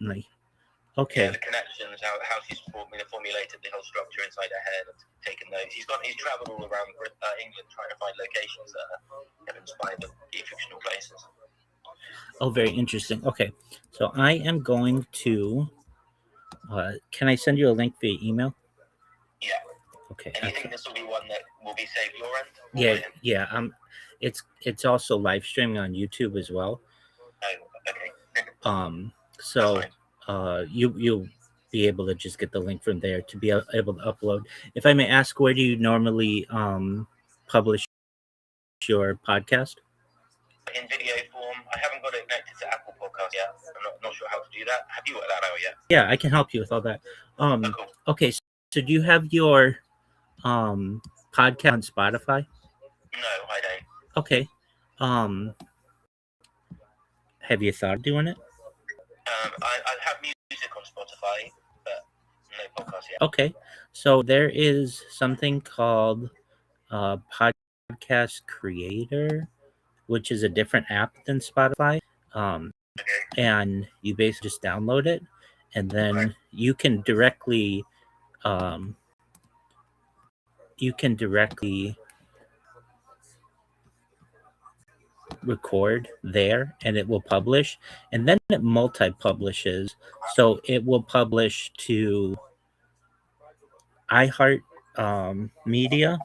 Like, Yeah, okay. the connections, how she's formulated the whole structure inside her head and taken notes. He's travelled all around England trying to find locations that have inspired the fictional places. Oh, very interesting. Okay, so I am going to. Can I send you a link via email? Yeah. Okay. And you think this will be one that will be saved your end? Yeah, yeah. It's also live streaming on YouTube as well. Oh, okay. So you'll be able to just get the link from there to be able to upload. If I may ask, where do you normally publish your podcast? In video form. I haven't got it connected to Apple Podcasts yet. I'm not sure how to do that. Have you worked that out yet? Yeah, I can help you with all that. Cool. Okay, so do you have your podcast on Spotify? No, I don't. Okay. Have you thought of doing it? I have music on Spotify, but no podcast yet. Okay, so there is something called Podcast Creator, which is a different app than Spotify. And you basically just download it, and then you can directly record there, and it will publish, and then it multi-publishes. So it will publish to iHeart Media,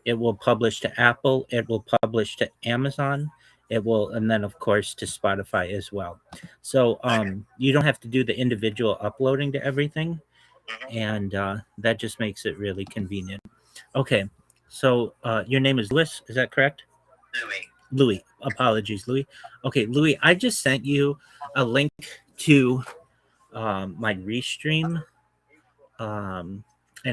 it will publish to Apple, it will publish to Amazon, it will, and then of course to Spotify as well. So you don't have to do the individual uploading to everything, and that just makes it really convenient. Okay, so your name is Louis, is that correct? Louis. Apologies, Louis. Okay, Louis, I just sent you a link to my restream. And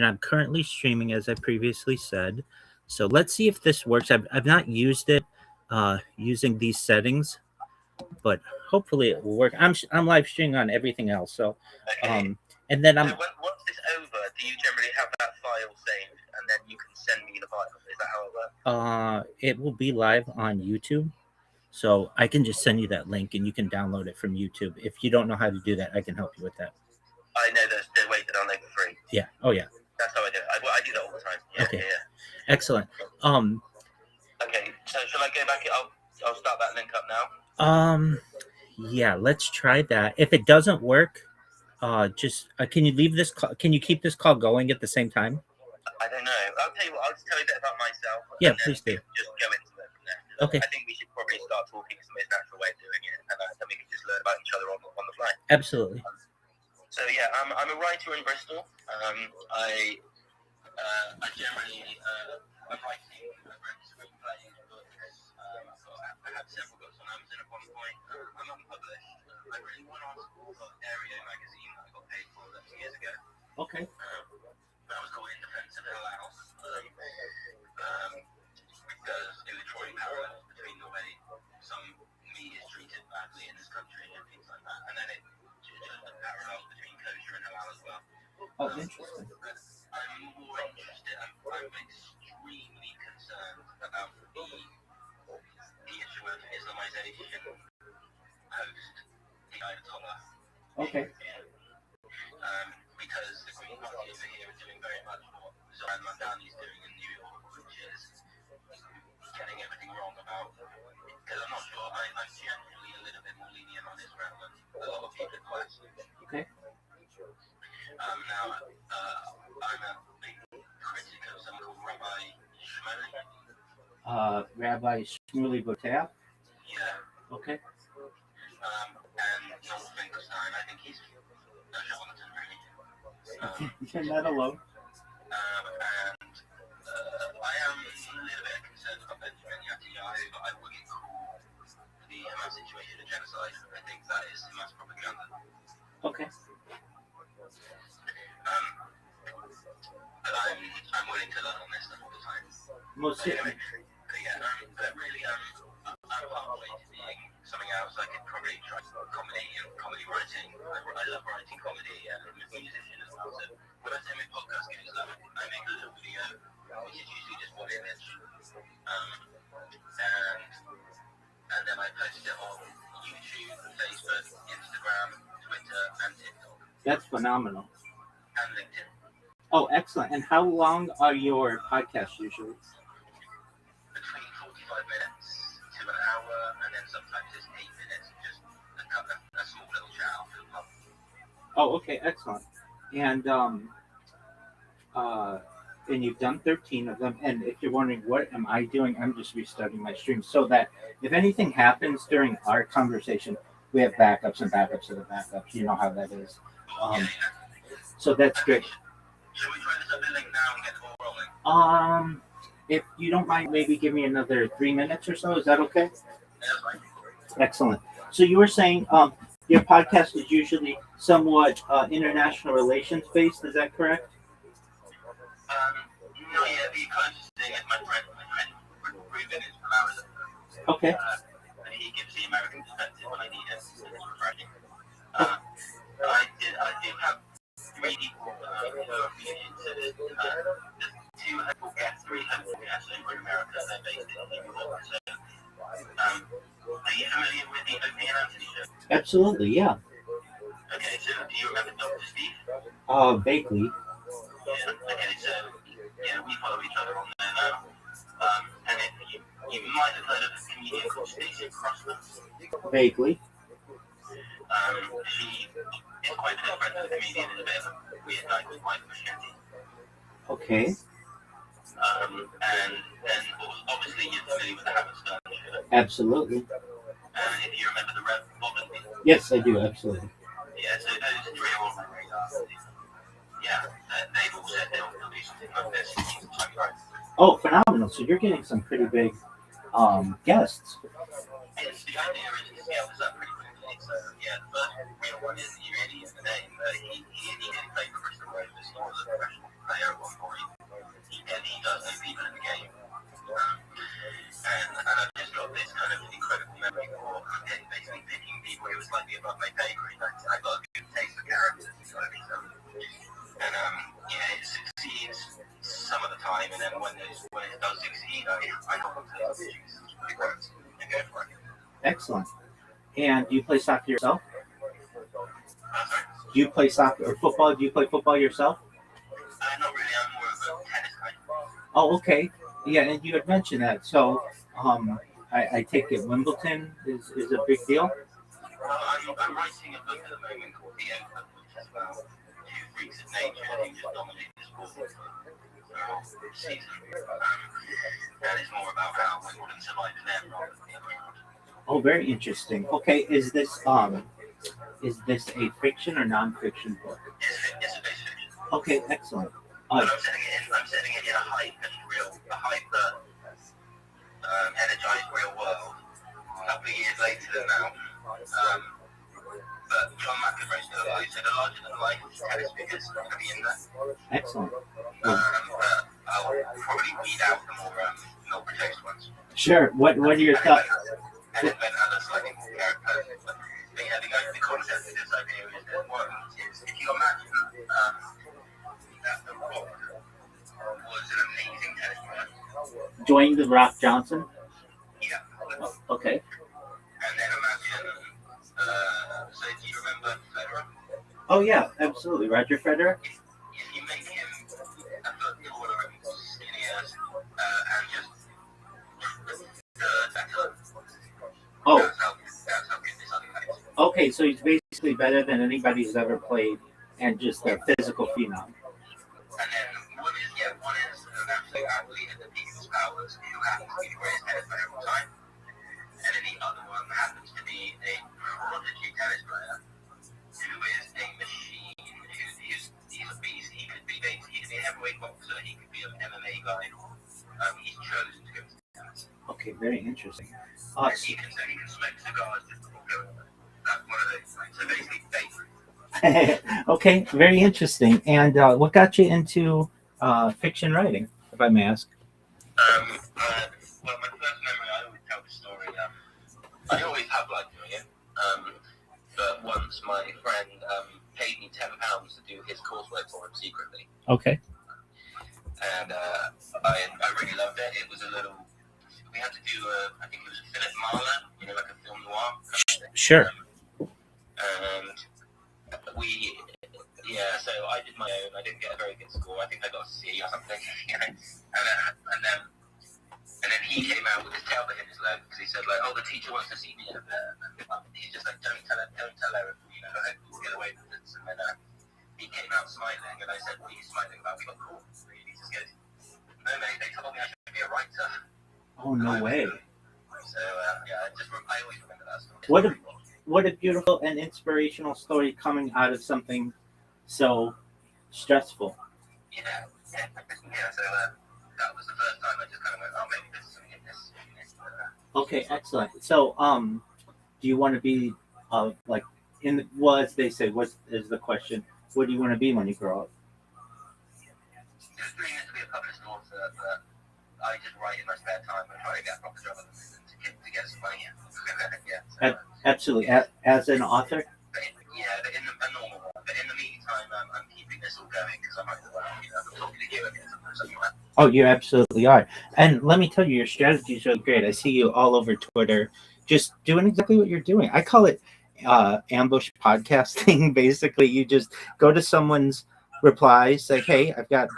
I'm currently streaming, as I previously said. So let's see if this works. I've not used it using these settings, but hopefully it will work. I'm live streaming on everything else. So, and then once this over, do you generally have that file saved, and then you can send me the file? Is that how it works? It will be live on YouTube. So I can just send you that link, and you can download it from YouTube. If you don't know how to do that, I can help you with that. I know there's a way to download for free. Yeah. Oh yeah. That's how I do it. I do that all the time. Yeah, okay. Yeah. Excellent. Okay. So shall I go back? I'll start that link up now. Yeah. Let's try that. If it doesn't work, just can you leave this? Can you keep this call going at the same time? I don't know. I'll tell you what. I'll just tell you a bit about myself. Yeah, please do. Just go into it from there. Okay. I think we should probably start talking. It's the most natural way of doing it, and then we can just learn about each other on the fly. Absolutely. So yeah, I'm a writer in Bristol. I generally I'm writing screenplays, books. I had several books on Amazon at one point. I'm unpublished. I wrote one article for Area magazine that I got paid for 2 years ago. Okay. That was called In Defense of Hell House. Because it was drawing parallels between the way some meat is treated badly in this country and things like that, and then it just the parallels between kosher and halal as well. Oh, interesting. I'm more interested. I'm extremely concerned about the issue of Islamization post the Ayatollah. Okay. Because the Green Party over here is doing very much what Zoran Mandani is doing in New York, which is getting everything wrong about. Because I'm not sure. I'm generally a little bit more lenient on Israel than a lot of people in the West. Okay. Now, I'm a big critic of someone called Rabbi Shmuley. Rabbi Shmuley Boteach? Yeah. Okay. And Noel Finkelstein, I think he's a charlatan, really. You're not alone. And I am a little bit concerned about Benjamin Netanyahu, but I wouldn't call the Hamas situation a genocide. I think that is Hamas propaganda. Okay. But I'm willing to learn on this stuff all the time. Most certainly. But really, I'm halfway to being something else. I could probably try comedy and comedy writing. I love writing comedy and I'm a musician as well. So when I say my podcast gigs, I make a little video, which is usually just one image, and then I post it on YouTube, Facebook, Instagram, Twitter, and TikTok, That's phenomenal. and LinkedIn. Oh, excellent. And how long are your podcasts usually? Between 45 minutes to an hour, and then sometimes it's 8 minutes, just a small little chat after the pub. Oh, okay, excellent. And you've done 13 of them. And if you're wondering what am I doing, I'm just restarting my stream so that if anything happens during our conversation, we have backups and backups of the backups. You know how that is. So that's good. Should we try this up the link now and get the ball rolling? If you don't mind, maybe give me another 3 minutes or so. Is that okay? Yeah, that's fine. Excellent. So you were saying your podcast is usually somewhat international relations based. Is that correct? No, yeah, the closest thing is my friend Ruben is from Arizona. Okay. And he gives the American perspective when I need it. It's refreshing. I do have 3 people who are really into this. There's 2 hopeful guests, 3 hopeful guests over in America. They're based in New York. So, are you familiar with the Opie and Anthony show? Absolutely, yeah. Okay, so do you remember Dr. Steve? Vaguely. Yeah, okay, so we follow each other on there now. And you might have heard of a comedian called Stacey Crossman. Vaguely. She is quite a good friend of the comedian, is a bit of a weird guy called Mike Machete. Okay. And then obviously you're familiar with the Howard Stern show. Absolutely. If you remember the Rev Bobby. Yes, I do, absolutely. Yeah, so those 3 are on my radar. Yeah, they've all said they'll do something like this. Oh, phenomenal. So you're getting some pretty big guests. It's the idea is to scale this up pretty quickly. So yeah, the first real one is Yuri in the name. He did play for Bristol Rovers. He was a professional player at one point. He does know people in the game. And I've just got this kind of incredible memory for basically picking people who was slightly above my pay grade. I got a good taste for characters and so and it succeeds some of the time, and then when it does succeed, I got to it works and go for it. Excellent. And do you play soccer yourself? Do you play soccer or football? Do you play football yourself? Not really. I'm more of a tennis guy. Oh, okay. Yeah, and you had mentioned that. So, I take it Wimbledon is a big deal. Well, I'm writing a book at the moment called The Open, which is about 2 freaks of nature who just dominate the sport for a season. And it's more about how Wimbledon survived them rather than the other way around. Oh, very interesting. Okay, is this a fiction or non-fiction book? It's a base fiction. Okay, excellent. But I'm setting it in a hype that energized real world. A couple of years later than now. But John McEnroe's still alive, so the larger than life tennis figures are going to be in there. Excellent. But I'll probably weed out the more no-protection ones. Sure. What are your thoughts? And invent other slightly more characters. But the concept of this idea is that one is, if you imagine that The Rock was an amazing tennis player. Dwayne The Rock Johnson? Yeah. Okay. And then imagine, so do you remember Federer? Oh, yeah, absolutely. Roger Federer? If you make him a foot taller and skinnier and just better, Oh. That's how good this other is. Okay, so he's basically better than anybody who's ever played and just a physical phenom. And then one is an absolute athlete at the peak of his powers who happens to be the greatest tennis player of all time. And then the other one happens to be a prodigy tennis player who is a machine, he's a beast. He could be a heavyweight boxer, he could be an MMA guy. He's chosen to go to tennis. Okay, very interesting. And he can smoke cigars just before going. That's one of those things. So basically, favorite. Okay, very interesting. And what got you into fiction writing, if I may ask? Well, my first memory, I always tell the story. I always have liked doing it. But once my friend paid me £10 to do his coursework for him secretly. Okay. And I really loved it. It was a little. We had to do I think it was Philip Marlowe, like a film noir. Sure. And So I did my own. I didn't get a very good score. I think I got a C or something, and then he came out with his tail between his leg because he said like, "Oh, the teacher wants to see me in a bit." And he's just like, "Don't tell her, I hope we'll get away with this." And then he came out smiling, and I said, "What are you smiling about? We got caught." And he just goes, "No, mate, they told me I should be a writer." Oh, no way. So I always remember that story. What a beautiful and inspirational story coming out of something so stressful. Yeah. So that was the first time I just kind of went, "Oh, maybe there's something in this." Okay, excellent. So, do you want to be like as they say, what is the question? What do you want to be when you grow up? Just dreaming to be a published author, but I just write in my spare time and try to get a proper job at the moment to get some money in. Absolutely. As an author? But in a normal one. But in the meantime, I'm keeping this all going because I'm talking to you again something like that. Oh, you absolutely are. And let me tell you, your strategy is really great. I see you all over Twitter just doing exactly what you're doing. I call it ambush podcasting. Basically, you just go to someone's reply, say, "Hey, I've got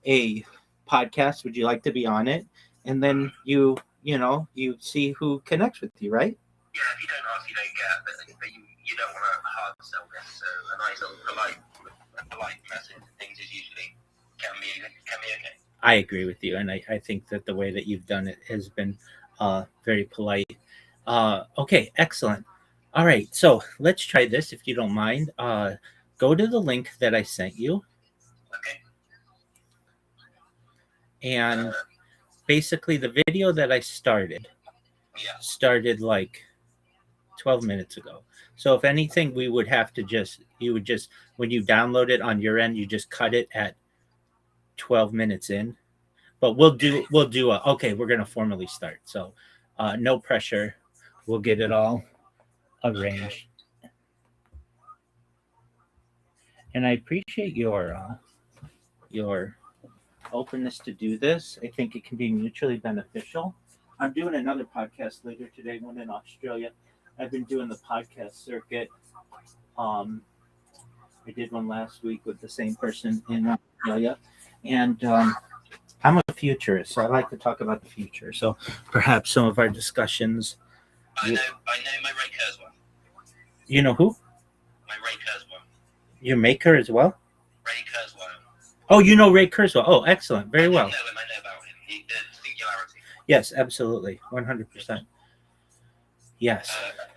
a podcast. Would you like to be on it?" And then you see who connects with you, right? Yeah, if you don't ask, you don't get. But you don't want to hard sell this. So a nice little polite message and things is usually can be okay. I agree with you, and I think that the way that you've done it has been very polite. Okay, excellent. All right, so let's try this if you don't mind. Go to the link that I sent you. Okay. And basically the video that I started like 12 minutes ago. So if anything, you would just, when you download it on your end, you just cut it at 12 minutes in. But we're going to formally start. So no pressure. We'll get it all arranged. And I appreciate your openness to do this. I think it can be mutually beneficial. I'm doing another podcast later today, one in Australia. I've been doing the podcast circuit. I did one last week with the same person in Australia. And I'm a futurist, so I like to talk about the future. So perhaps some of our discussions. I know my Ray Kurzweil. You know who? My Ray Kurzweil. Your maker as well? Ray Kurzweil. Oh, you know Ray Kurzweil. Oh, excellent. Very well. I know about him. The singularity. Yes, absolutely. 100%. Yes.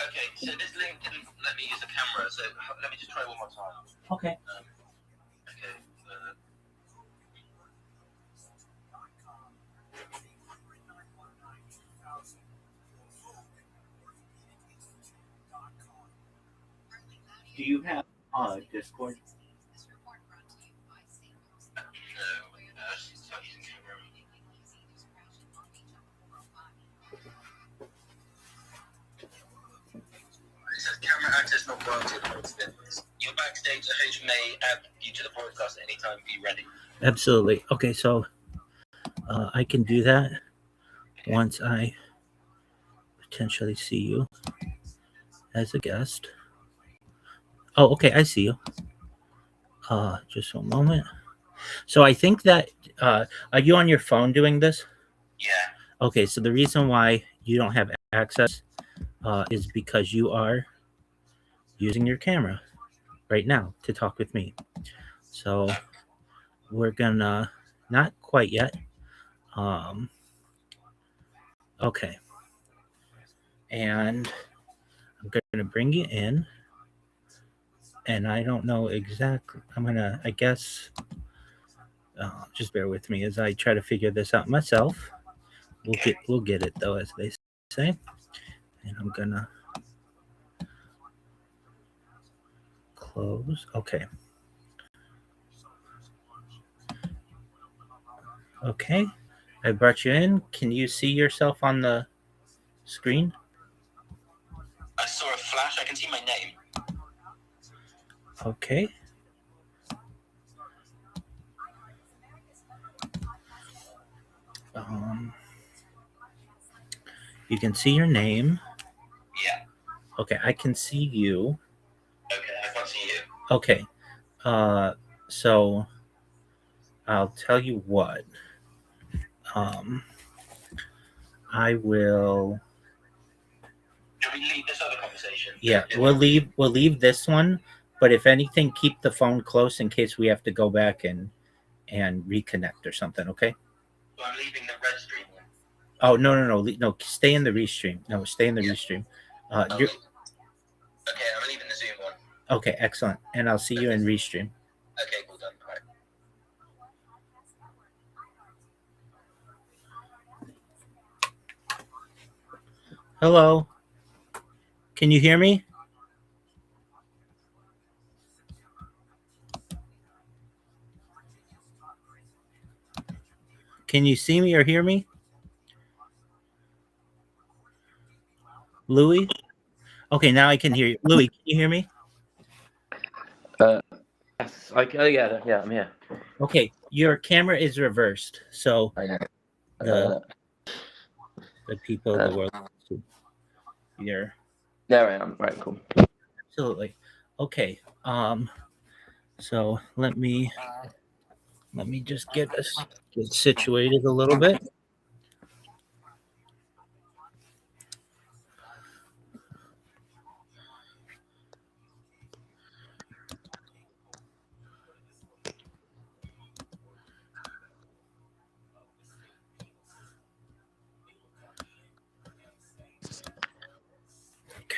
Okay, so this link didn't let me use the camera, so let me just try one more time. Okay. Do you have Discord? It says camera access not granted. Your backstage, the host may add you to the broadcast at any time. Be ready. Absolutely. Okay, so I can do that once I potentially see you as a guest. Oh, okay, I see you. Just one moment. So I think that are you on your phone doing this? Yeah. Okay, so the reason why you don't have access is because you are using your camera right now to talk with me. So we're gonna not quite yet. Okay. And I'm gonna bring you in. And I don't know exactly. I guess, just bear with me as I try to figure this out myself. We'll get it though, as they say. And I'm gonna close. Okay. Okay. I brought you in. Can you see yourself on the screen? I saw a flash. I can see my name. Okay. You can see your name. Yeah. Okay, I can see you. Okay, I can't see you. Okay. So I'll tell you what. Um, I will. Should we leave this other conversation? Yeah, we'll leave this one. But if anything, keep the phone close in case we have to go back and reconnect or something. Okay. So I'm leaving the red stream one. Oh no! Stay in the restream. No, stay in the restream. You're Okay, I'm leaving the Zoom one. okay. Excellent. And I'll see you in restream. Okay, cool, done. All right. Hello. Can you hear me? Can you see me or hear me? Louis? Okay, now I can hear you. Louis, can you hear me? Yes. Yeah, I'm here. Okay, your camera is reversed, so I know. the people of the world here. There I am. Right, cool. Absolutely. Okay. So let me just get situated a little bit.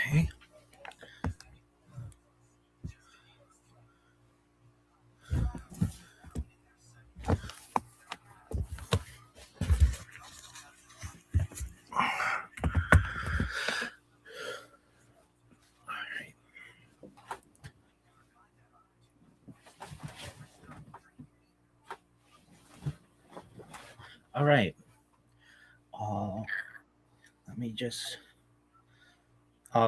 Okay. All right. Let me just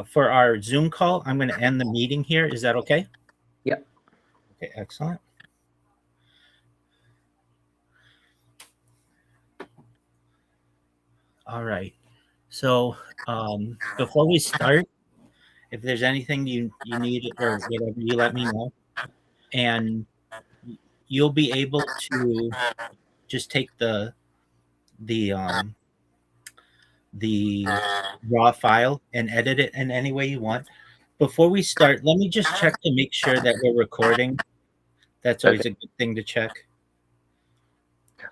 for our Zoom call, I'm going to end the meeting here. Is that okay? Yep. Okay, excellent. All right. So before we start, if there's anything you need or whatever, you let me know, and you'll be able to just take the raw file and edit it in any way you want. Before we start, let me just check to make sure that we're recording. That's always Okay. a good thing to check.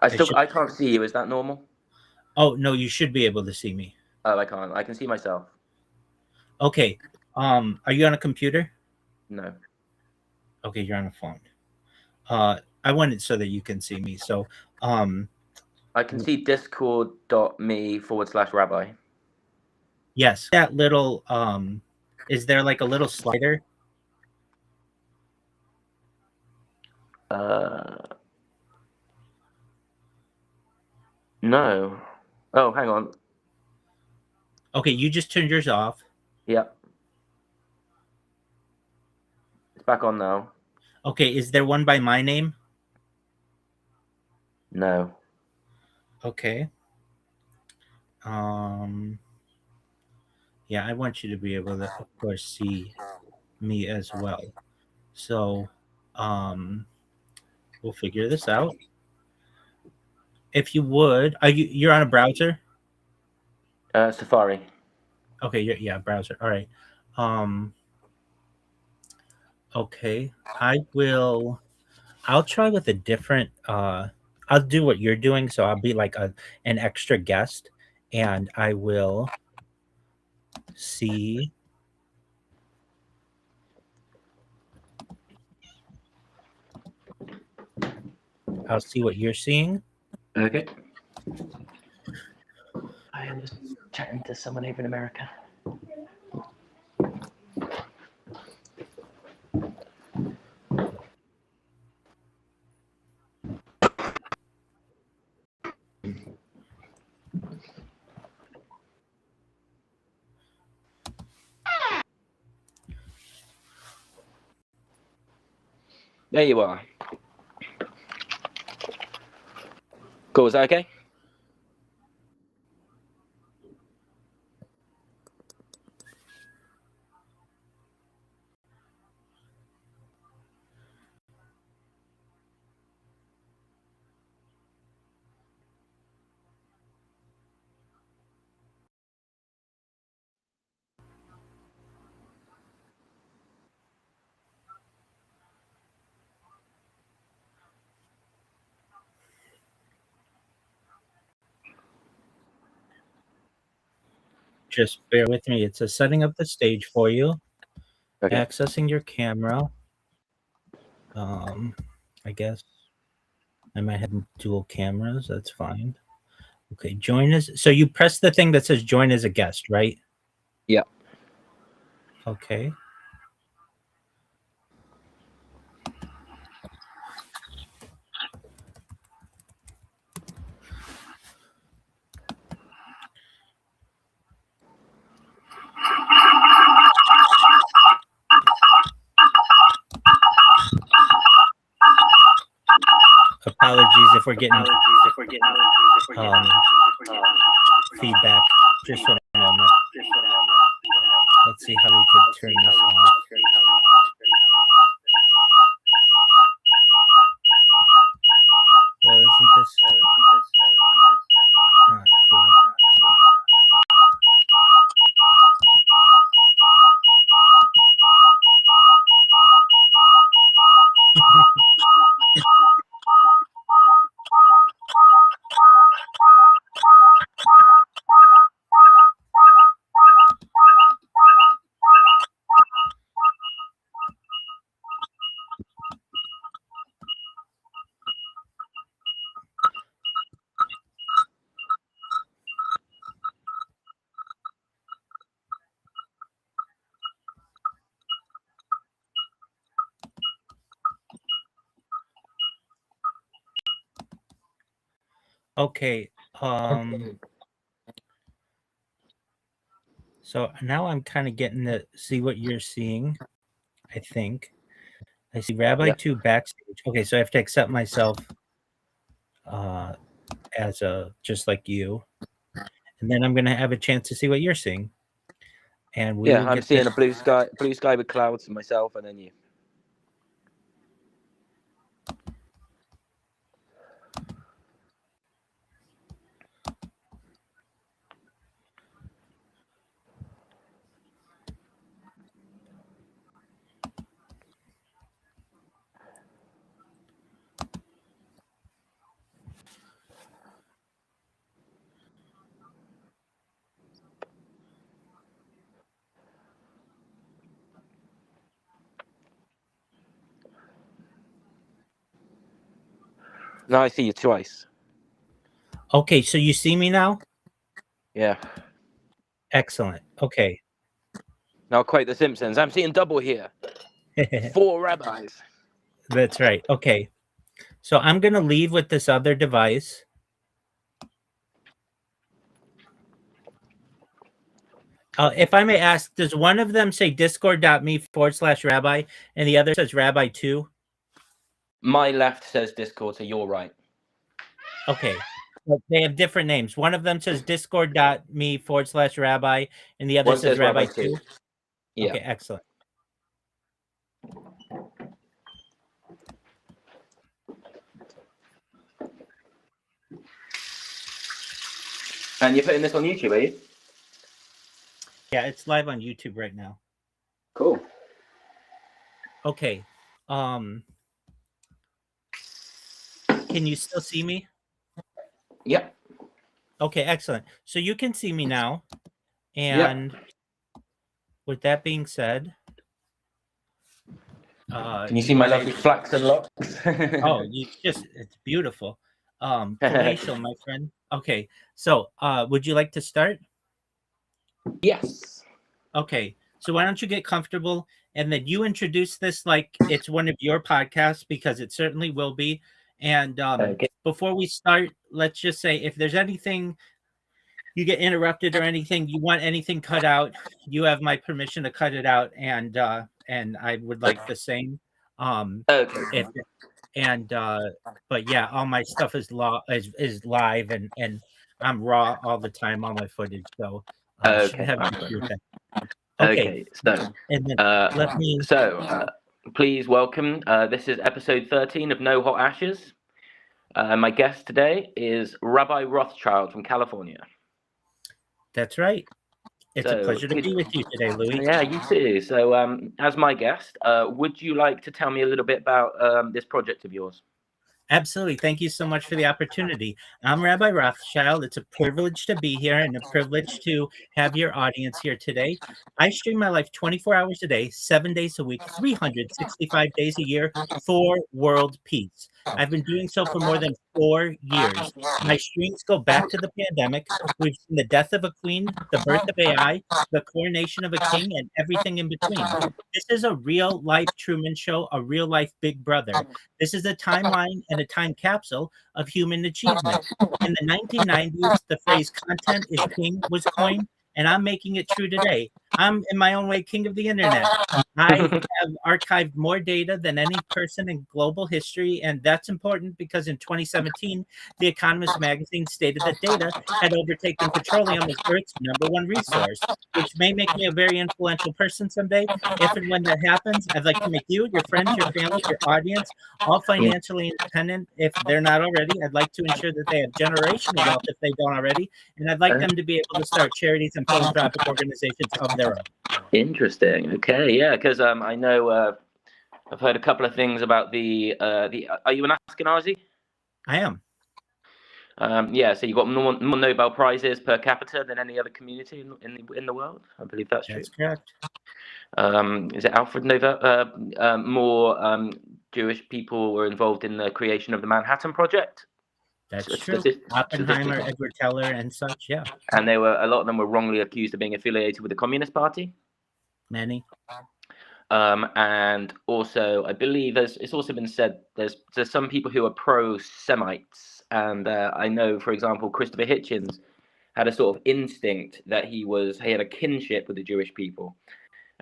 I can't see you. Is that normal? Oh no, you should be able to see me. Oh, I can't. I can see myself. Okay. Are you on a computer? No. Okay, you're on a phone. I want it so that you can see me. So, I can see discord.me/rabbi. yes, that little is there like a little slider? No. Oh, hang on. Okay, you just turned yours off. Yep. It's back on now. Okay, is there one by my name? No. Okay. Yeah, I want you to be able to, of course, see me as well. So, we'll figure this out. If you would, you're on a browser? Safari. Okay, yeah, browser. All right. Okay. I'll try with a different I'll do what you're doing, so I'll be like an extra guest, and I will see I'll see what you're seeing. Okay. I am just chatting to someone over in America. There you are. Cool. Is that okay? Just bear with me. It says setting up the stage for you, Okay. accessing your camera. I guess I might have dual cameras. That's fine. Okay, join as. So you press the thing that says join as a guest, right? Yeah. Okay. Apologies if we're getting feedback. Just for a moment. Let's see how we could turn this off. Well, isn't this not cool? Okay. So now I'm kind of getting to see what you're seeing. I think I see Rabbi 2 backstage. Okay, so I have to accept myself as a just like you, and then I'm gonna have a chance to see what you're seeing. And we will I'm get seeing this. a blue sky with clouds and myself, and then you. Now I see you twice. Okay, so you see me now? Yeah. Excellent. Okay. Now quote The Simpsons. I'm seeing double here. 4 rabbis. That's right. Okay. So I'm gonna leave with this other device. If I may ask, does one of them say discord.me/rabbi and the other says rabbi 2? My left says Discord, so you're right. Okay. But they have different names. One of them says discord.me/rabbi and the other One says says Rabbi rabbi 2. 2. Yeah. Okay, excellent. And you're putting this on YouTube, are you? Yeah, it's live on YouTube right now. Cool. Okay. Can you still see me? Yep. Okay, excellent. So you can see me now. And with that being said, Can you see my lovely flaxen locks? it's beautiful. Palatial, my friend. Okay, so would you like to start? Yes. Okay, so why don't you get comfortable and then you introduce this like it's one of your podcasts because it certainly will be. And before we start, let's just say if there's anything you get interrupted or anything, you want anything cut out, you have my permission to cut it out, and I would like the same. Okay. But yeah, all my stuff is live and I'm raw all the time, all my footage, so should have an issue with that. Okay, so and then let me. Please welcome. This is episode 13 of No Hot Ashes. My guest today is Rabbi Rothschild from California. That's right. It's a pleasure to be with you today, Louis. Yeah, you too. So, as my guest, would you like to tell me a little bit about this project of yours? Absolutely. Thank you so much for the opportunity. I'm Rabbi Rothschild. It's a privilege to be here and a privilege to have your audience here today. I stream my life 24 hours a day, 7 days a week, 365 days a year for world peace. I've been doing so for more than 4 years. My streams go back to the pandemic. We've seen the death of a queen, the birth of AI, the coronation of a king, and everything in between. This is a real life Truman Show, a real life Big Brother. This is a timeline and a time capsule of human achievement. In the 1990s, the phrase content is king was coined, and I'm making it true today. I'm, in my own way, king of the internet. I have archived more data than any person in global history, and that's important because in 2017, The Economist magazine stated that data had overtaken petroleum as Earth's #1 resource, which may make me a very influential person someday. If and when that happens, I'd like to make you, your friends, your family, your audience, all financially independent if they're not already. I'd like to ensure that they have generational wealth if they don't already, and I'd like them to be able to start charities and philanthropic organizations of their own. Interesting. Okay, yeah, because I know I've heard a couple of things about the. Are you an Ashkenazi? I am. Yeah, so you've got more Nobel prizes per capita than any other community in the world. I believe that's true. That's correct. Is it Alfred Nobel? More Jewish people were involved in the creation of the Manhattan Project. That's true. Oppenheimer, Edward Teller, and such. Yeah. And a lot of them were wrongly accused of being affiliated with the Communist Party. Many. And also, I believe it's also been said there's some people who are pro-Semites, and I know, for example, Christopher Hitchens had a sort of instinct that he had a kinship with the Jewish people,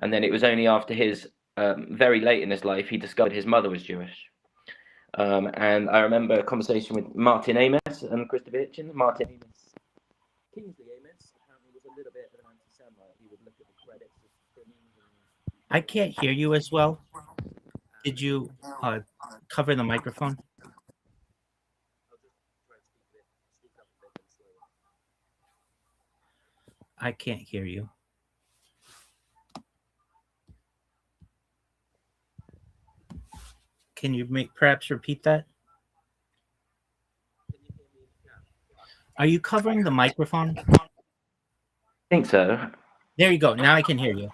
and then it was only after his very late in his life he discovered his mother was Jewish. And I remember a conversation with Martin Amis and Christopher Hitchens. Martin Amis, Kingsley Amis, apparently was a little bit of an anti-Semite. He would look at the credits of things. I can't hear you as well. Did you cover the microphone? I can't hear you. Can you perhaps repeat that? Are you covering the microphone? I think so. There you go. Now I can hear you.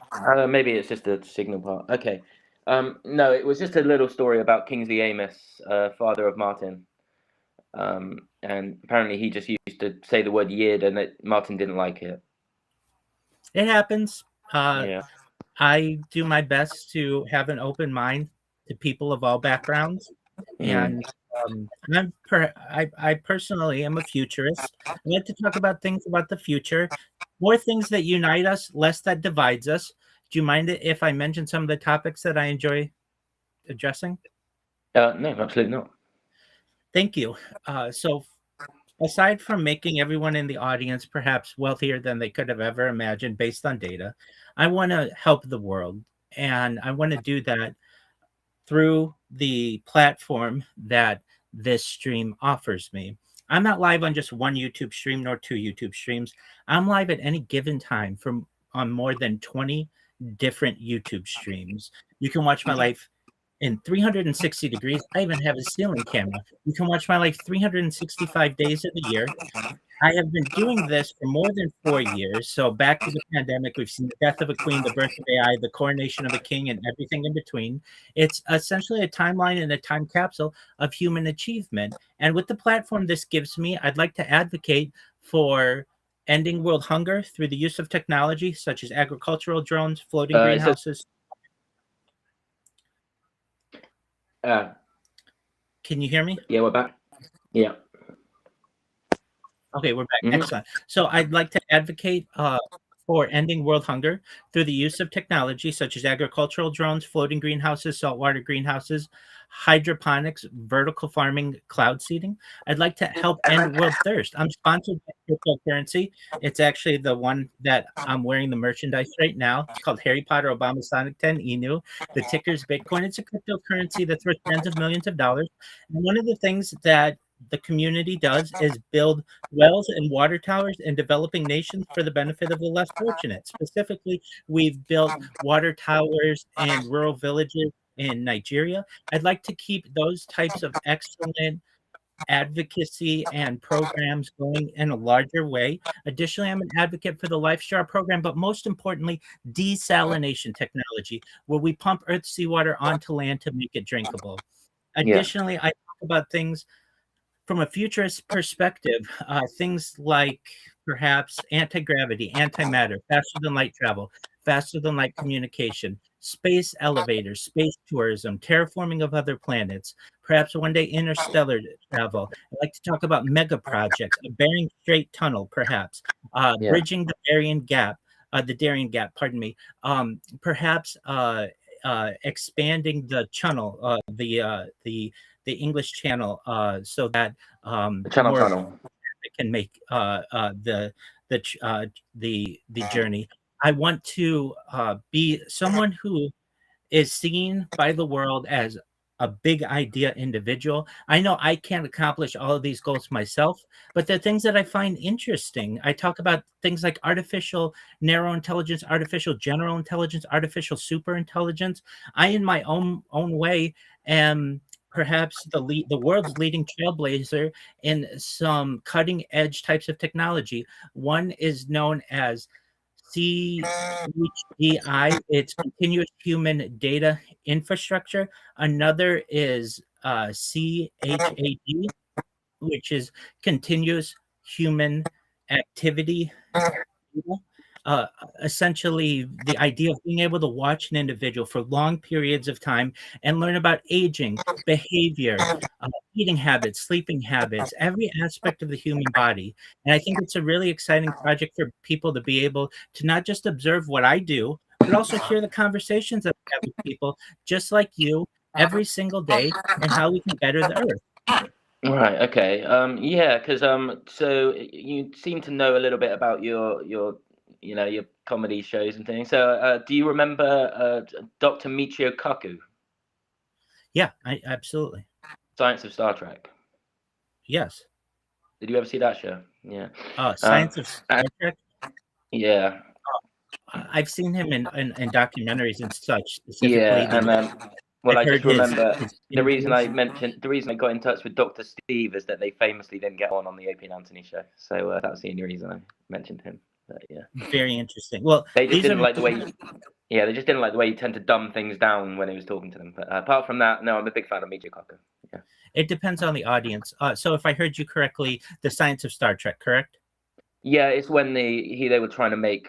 Maybe it's just a signal part. Okay. No, it was just a little story about Kingsley Amis, father of Martin. And apparently he just used to say the word yid and Martin didn't like it. It happens. Yeah. I do my best to have an open mind to people of all backgrounds. And I personally am a futurist. I like to talk about things about the future, more things that unite us, less that divides us. Do you mind if I mention some of the topics that I enjoy addressing? No, absolutely not. Thank you. So aside from making everyone in the audience perhaps wealthier than they could have ever imagined based on data, I want to help the world. And I want to do that through the platform that this stream offers me. I'm not live on just one YouTube stream nor two YouTube streams. I'm live at any given time on more than 20 different YouTube streams. You can watch my life in 360 degrees. I even have a ceiling camera. You can watch my life 365 days of the year. I have been doing this for more than 4 years. So back to the pandemic, we've seen the death of a queen, the birth of AI, the coronation of a king, and everything in between. It's essentially a timeline and a time capsule of human achievement. And with the platform this gives me, I'd like to advocate for ending world hunger through the use of technology such as agricultural drones, floating greenhouses. Can you hear me? Yeah, we're back. Yeah. Okay, we're back. Excellent. So I'd like to advocate for ending world hunger through the use of technology such as agricultural drones, floating greenhouses, saltwater greenhouses, hydroponics, vertical farming, cloud seeding. I'd like to help end world thirst. I'm sponsored by cryptocurrency. It's actually the one that I'm wearing the merchandise right now. It's called Harry Potter Obama Sonic 10 Inu. The ticker's Bitcoin. It's a cryptocurrency that's worth tens of millions of dollars. And one of the things that the community does is build wells and water towers in developing nations for the benefit of the less fortunate. Specifically, we've built water towers in rural villages in Nigeria. I'd like to keep those types of excellent advocacy and programs going in a larger way. Additionally, I'm an advocate for the Life Jar program, but most importantly, desalination technology, where we pump earth seawater onto land to make it drinkable. Additionally, I talk about things from a futurist perspective, things like perhaps anti-gravity, antimatter, faster than light travel, faster than light communication, space elevators, space tourism, terraforming of other planets, perhaps one day interstellar travel. I'd like to talk about mega projects, a Bering Strait tunnel, perhaps, bridging the Darien Gap, pardon me, perhaps expanding the channel, the English Channel, so that The Channel more Tunnel. can make the journey. I want to be someone who is seen by the world as a big idea individual. I know I can't accomplish all of these goals myself, but they're things that I find interesting. I talk about things like artificial narrow intelligence, artificial general intelligence, artificial super intelligence. I, in my own way, am perhaps the world's leading trailblazer in some cutting edge types of technology. One is known as CHDI, it's continuous human data infrastructure. Another is CHAD, which is continuous human activity data. Essentially, the idea of being able to watch an individual for long periods of time and learn about aging, behavior, eating habits, sleeping habits, every aspect of the human body. And I think it's a really exciting project for people to be able to not just observe what I do, but also hear the conversations that I have with people just like you every single day and how we can better the earth. Right. Okay. Yeah. Because so you seem to know a little bit about your your comedy shows and things. So do you remember Dr. Michio Kaku, Yeah, absolutely. Science of Star Trek? Yes. Did you ever see that show? Yeah. Science of Star Trek. Yeah. I've seen him in documentaries and such. Specifically, Yeah. And well, I just remember the reason I got in touch with Dr. Steve is that they famously didn't get on the Opie and Anthony show. So that was the only reason I mentioned him. But, yeah. Very interesting. Well, they just didn't like the way. They just didn't like the way you tend to dumb things down when he was talking to them. But apart from that, no, I'm a big fan of Michio Kaku. Yeah. It depends on the audience. So if I heard you correctly, the Science of Star Trek, correct? Yeah, it's when they were trying to make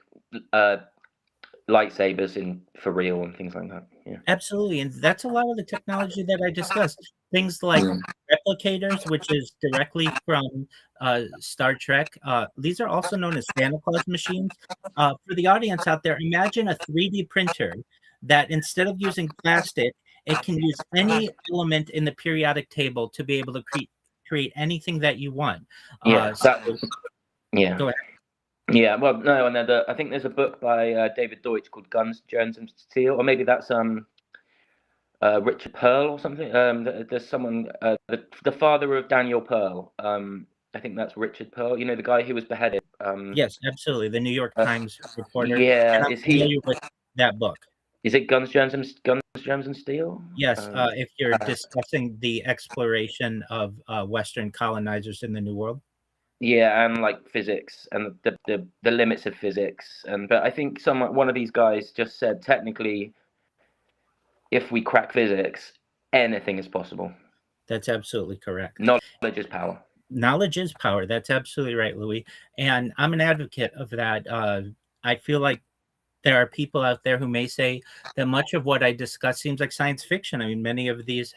lightsabers for real and things like that. Yeah. Absolutely, and that's a lot of the technology that I discussed. Things like replicators, which is directly from Star Trek. These are also known as Santa Claus machines. For the audience out there, imagine a 3D printer that instead of using plastic, it can use any element in the periodic table to be able to create anything that you want. Yeah. Yeah. Go ahead. Yeah, well, no, and I think there's a book by David Deutsch called Guns, Germs, and Steel, or maybe that's Richard Pearl or something. There's someone, the father of Daniel Pearl. I think that's Richard Pearl. You know, the guy who was beheaded. Yes, absolutely. The New York Times reporter. Yeah, is he with that book? Is it Guns, Germs, and Steel? Yes, if you're discussing the exploration of Western colonizers in the New World. Yeah, and like physics and the limits of physics, but I think one of these guys just said technically, if we crack physics, anything is possible. That's absolutely correct. Knowledge is power. Knowledge is power. That's absolutely right, Louis. And I'm an advocate of that. I feel like there are people out there who may say that much of what I discuss seems like science fiction. I mean, many of these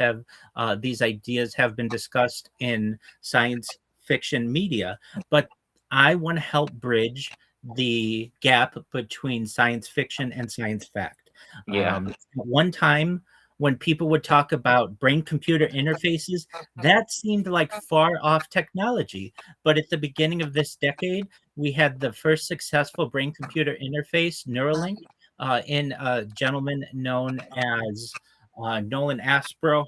ideas have been discussed in science fiction media, but I want to help bridge the gap between science fiction and science fact. Yeah. At one time, when people would talk about brain-computer interfaces, that seemed like far-off technology. But at the beginning of this decade, we had the first successful brain-computer interface, Neuralink, in a gentleman known as Nolan Aspro,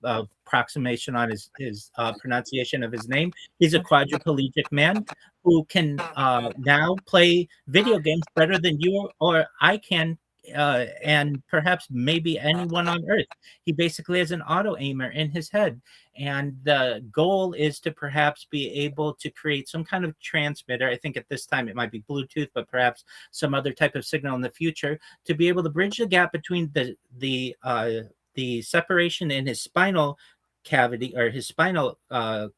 approximation on his pronunciation of his name. He's a quadriplegic man who can now play video games better than you or I can and perhaps maybe anyone on Earth. He basically has an auto aimer in his head. And the goal is to perhaps be able to create some kind of transmitter. I think at this time it might be Bluetooth, but perhaps some other type of signal in the future to be able to bridge the gap between the separation in his spinal cavity or his spinal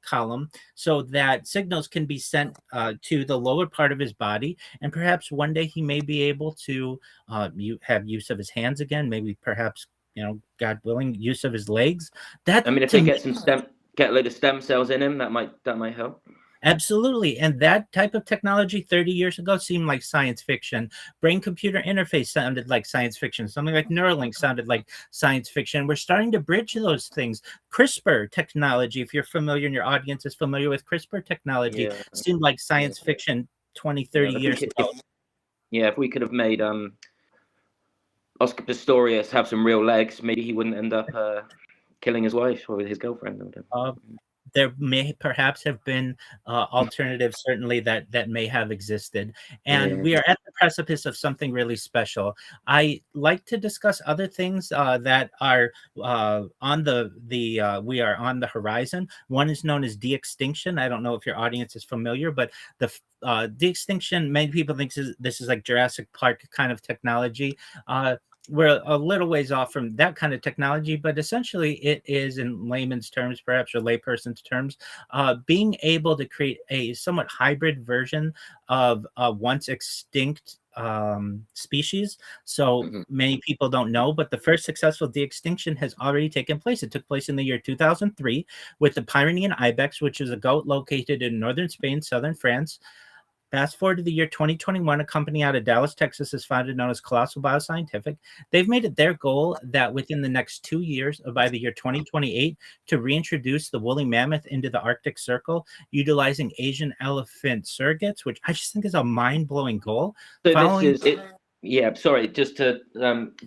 column, so that signals can be sent to the lower part of his body, and perhaps one day he may be able to have use of his hands again, maybe perhaps, God willing, use of his legs. That, I mean, if to they me, get a load of stem cells in him, that might help. absolutely. And that type of technology 30 years ago seemed like science fiction. Brain computer interface sounded like science fiction. Something like Neuralink sounded like science fiction. We're starting to bridge those things. CRISPR technology, if you're familiar and your audience is familiar with CRISPR technology, Yeah, seemed like science fiction 20, 30 years ago. If we could have made Oscar Pistorius have some real legs, maybe he wouldn't end up killing his wife or his girlfriend or whatever. There may perhaps have been alternatives, certainly that may have existed, and we are at the precipice of something really special. I like to discuss other things that are on we are on the horizon. One is known as de-extinction. I don't know if your audience is familiar, but the de-extinction, many people think this is like Jurassic Park kind of technology. We're a little ways off from that kind of technology, but essentially it is, in layman's terms, perhaps, or layperson's terms, being able to create a somewhat hybrid version of once extinct species. So many people don't know, but the first successful de-extinction has already taken place. It took place in the year 2003 with the Pyrenean ibex, which is a goat located in northern Spain, southern France. Fast forward to the year 2021, a company out of Dallas, Texas is founded known as Colossal Bioscientific. They've made it their goal that within the next 2 years, by the year 2028, to reintroduce the woolly mammoth into the Arctic Circle, utilizing Asian elephant surrogates, which I just think is a mind-blowing goal. So this is it. Yeah, sorry, just to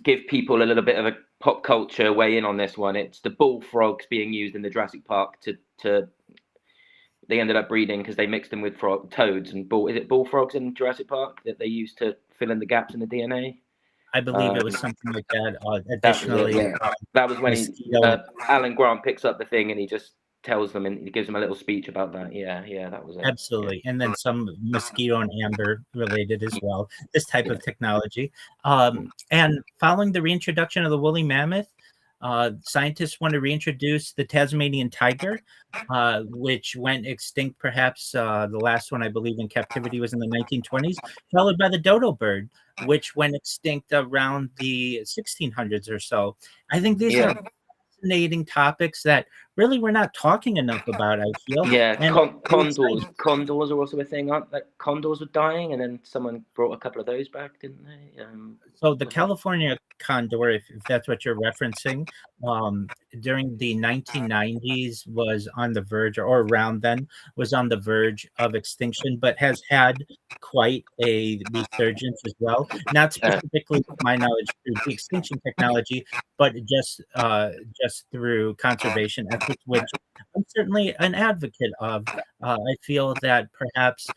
give people a little bit of a pop culture weigh in on this one. It's the bullfrogs being used in the Jurassic Park to they ended up breeding because they mixed them with toads and is it bullfrogs in Jurassic Park that they used to fill in the gaps in the DNA? I believe it was something like that. Additionally, that was when Alan Grant picks up the thing and he just tells them and he gives them a little speech about that. Yeah, that was it. Absolutely. And then some mosquito and amber related as well, this type of technology. And following the reintroduction of the woolly mammoth, scientists want to reintroduce the Tasmanian tiger, which went extinct. Perhaps the last one, I believe, in captivity was in the 1920s, followed by the dodo bird, which went extinct around the 1600s or so. I think these are fascinating topics that really we're not talking enough about, I feel. Yeah, condors are also a thing, aren't they? Condors were dying, and then someone brought a couple of those back, didn't they? So the California condor, if that's what you're referencing, during the 1990s was on the verge, or around then, was on the verge of extinction, but has had quite a resurgence as well. Not specifically, to my knowledge, through de-extinction technology, but just through conservation efforts, which I'm certainly an advocate of. I feel that perhaps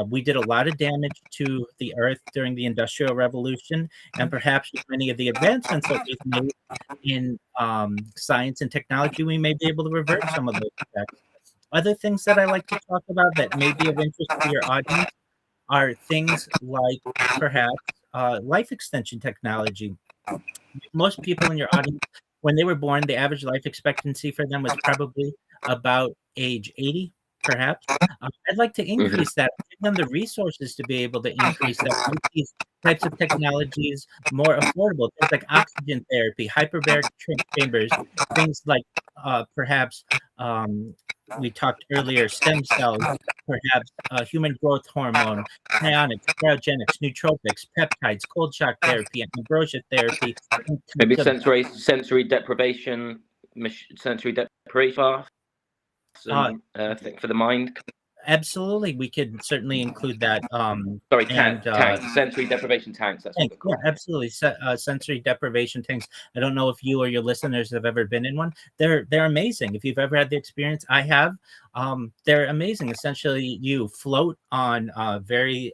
we did a lot of damage to the earth during the Industrial Revolution, and perhaps with many of the advancements that we've made in science and technology, we may be able to reverse some of those effects. Other things that I like to talk about that may be of interest to your audience are things like perhaps life extension technology. Most people in your audience, when they were born, the average life expectancy for them was probably about age 80, perhaps. I'd like to increase that, give them the resources to be able to increase that, make these types of technologies more affordable. Things like oxygen therapy, hyperbaric chambers, things like perhaps we talked earlier, stem cells, perhaps human growth hormone, cryonics, cryogenics, nootropics, peptides, cold shock therapy, ambrosia therapy. Maybe sensory deprivation baths, for the mind. Absolutely, we could certainly include that. Tanks, sensory deprivation tanks. That's tanks, yeah, absolutely. Sensory deprivation tanks. I don't know if you or your listeners have ever been in one. They're amazing. If you've ever had the experience, I have. They're amazing. Essentially, you float on very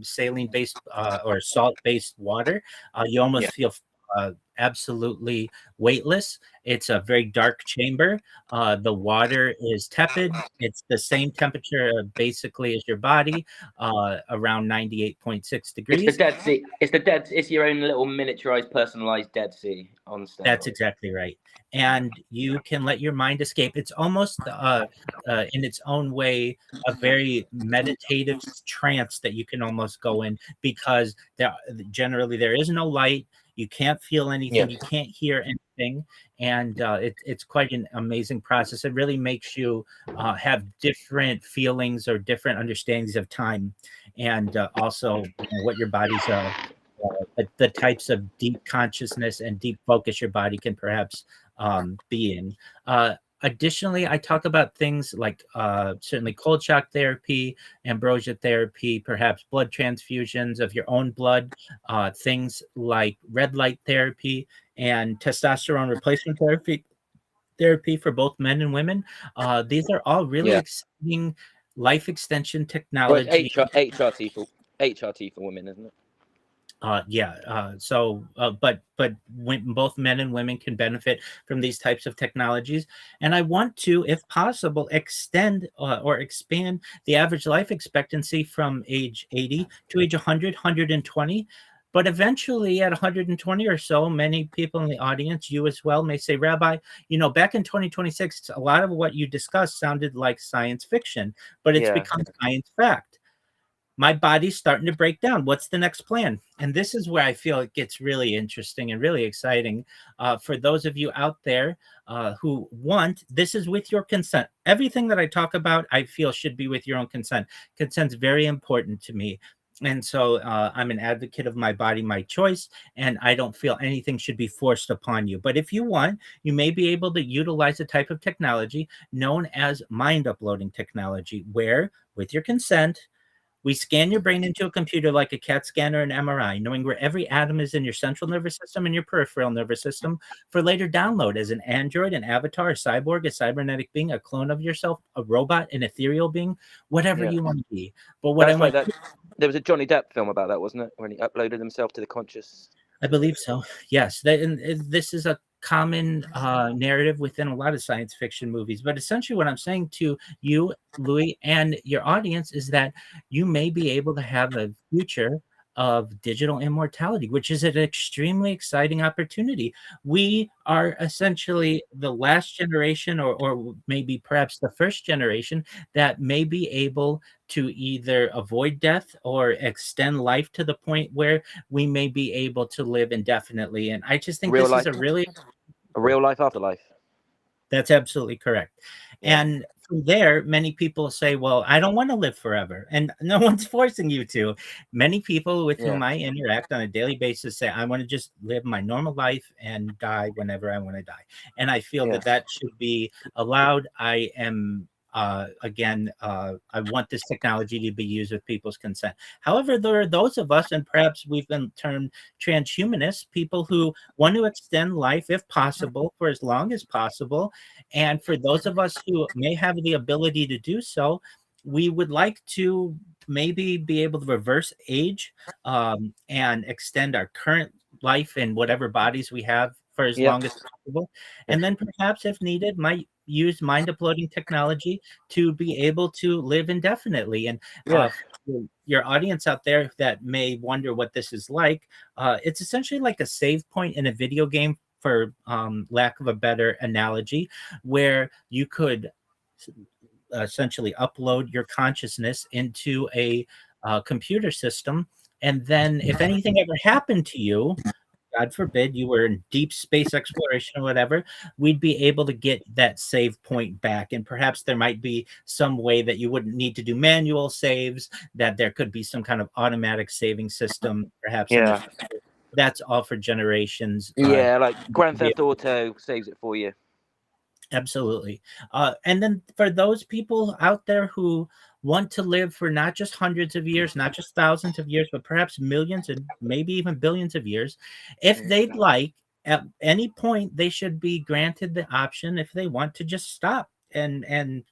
saline-based or salt-based water, you almost feel absolutely weightless. It's a very dark chamber. The water is tepid. It's the same temperature basically as your body, around 98.6 It's the degrees. Dead Sea. It's your own little miniaturized, personalized Dead Sea on steroids. That's exactly right. And you can let your mind escape. It's almost in its own way a very meditative trance that you can almost go in, because generally there is no light. You can't feel anything. You can't hear anything. And it's quite an amazing process. It really makes you have different feelings or different understandings of time, and also what your body's the types of deep consciousness and deep focus your body can perhaps be in. Additionally, I talk about things like certainly cold shock therapy, ambrosia therapy, perhaps blood transfusions of your own blood, things like red light therapy and testosterone replacement therapy for both men and women. These are all really exciting life extension technology. Well, it's HRT for women, isn't it? But when both men and women can benefit from these types of technologies. And I want to, if possible, extend or expand the average life expectancy from age 80 to age 100, 120. But eventually at 120 or so, many people in the audience, you as well, may say, Rabbi, back in 2026, a lot of what you discussed sounded like science fiction, but it's become science fact. My body's starting to break down. What's the next plan? And this is where I feel it gets really interesting and really exciting for those of you out there who want, this is with your consent. Everything that I talk about, I feel should be with your own consent. Consent's very important to me. And so I'm an advocate of my body, my choice, and I don't feel anything should be forced upon you. But if you want, you may be able to utilize a type of technology known as mind uploading technology, where with your consent, we scan your brain into a computer like a CAT scan or an MRI, knowing where every atom is in your central nervous system and your peripheral nervous system, for later download as an android, an avatar, a cyborg, a cybernetic being, a clone of yourself, a robot, an ethereal being, whatever you want to be. But what I want, there was a Johnny Depp film about that, wasn't it? When he uploaded himself to the conscious. I believe so. Yes, this is a common narrative within a lot of science fiction movies. But essentially what I'm saying to you, Louis, and your audience is that you may be able to have a future of digital immortality, which is an extremely exciting opportunity. We are essentially the last generation, or maybe perhaps the first generation, that may be able to either avoid death or extend life to the point where we may be able to live indefinitely. And I just think this is a real life afterlife. That's absolutely correct. And from there, many people say, well, I don't want to live forever. And no one's forcing you to. Many people with whom I interact on a daily basis say, I want to just live my normal life and die whenever I want to die. And I feel that should be allowed. I am I want this technology to be used with people's consent. However, there are those of us, and perhaps we've been termed transhumanists, people who want to extend life, if possible, for as long as possible. And for those of us who may have the ability to do so, we would like to maybe be able to reverse age and extend our current life in whatever bodies we have for as long as possible. And then perhaps, if needed, might use mind uploading technology to be able to live indefinitely. And your audience out there that may wonder what this is like, it's essentially like a save point in a video game, for lack of a better analogy, where you could essentially upload your consciousness into a computer system. And then if anything ever happened to you, God forbid, you were in deep space exploration or whatever, we'd be able to get that save point back. And perhaps there might be some way that you wouldn't need to do manual saves, that there could be some kind of automatic saving system, perhaps. That's all for generations. Like Grand Theft Auto saves it for you. Absolutely. And then for those people out there who want to live for not just hundreds of years, not just thousands of years, but perhaps millions and maybe even billions of years, if they'd like, at any point, they should be granted the option, if they want, to just stop and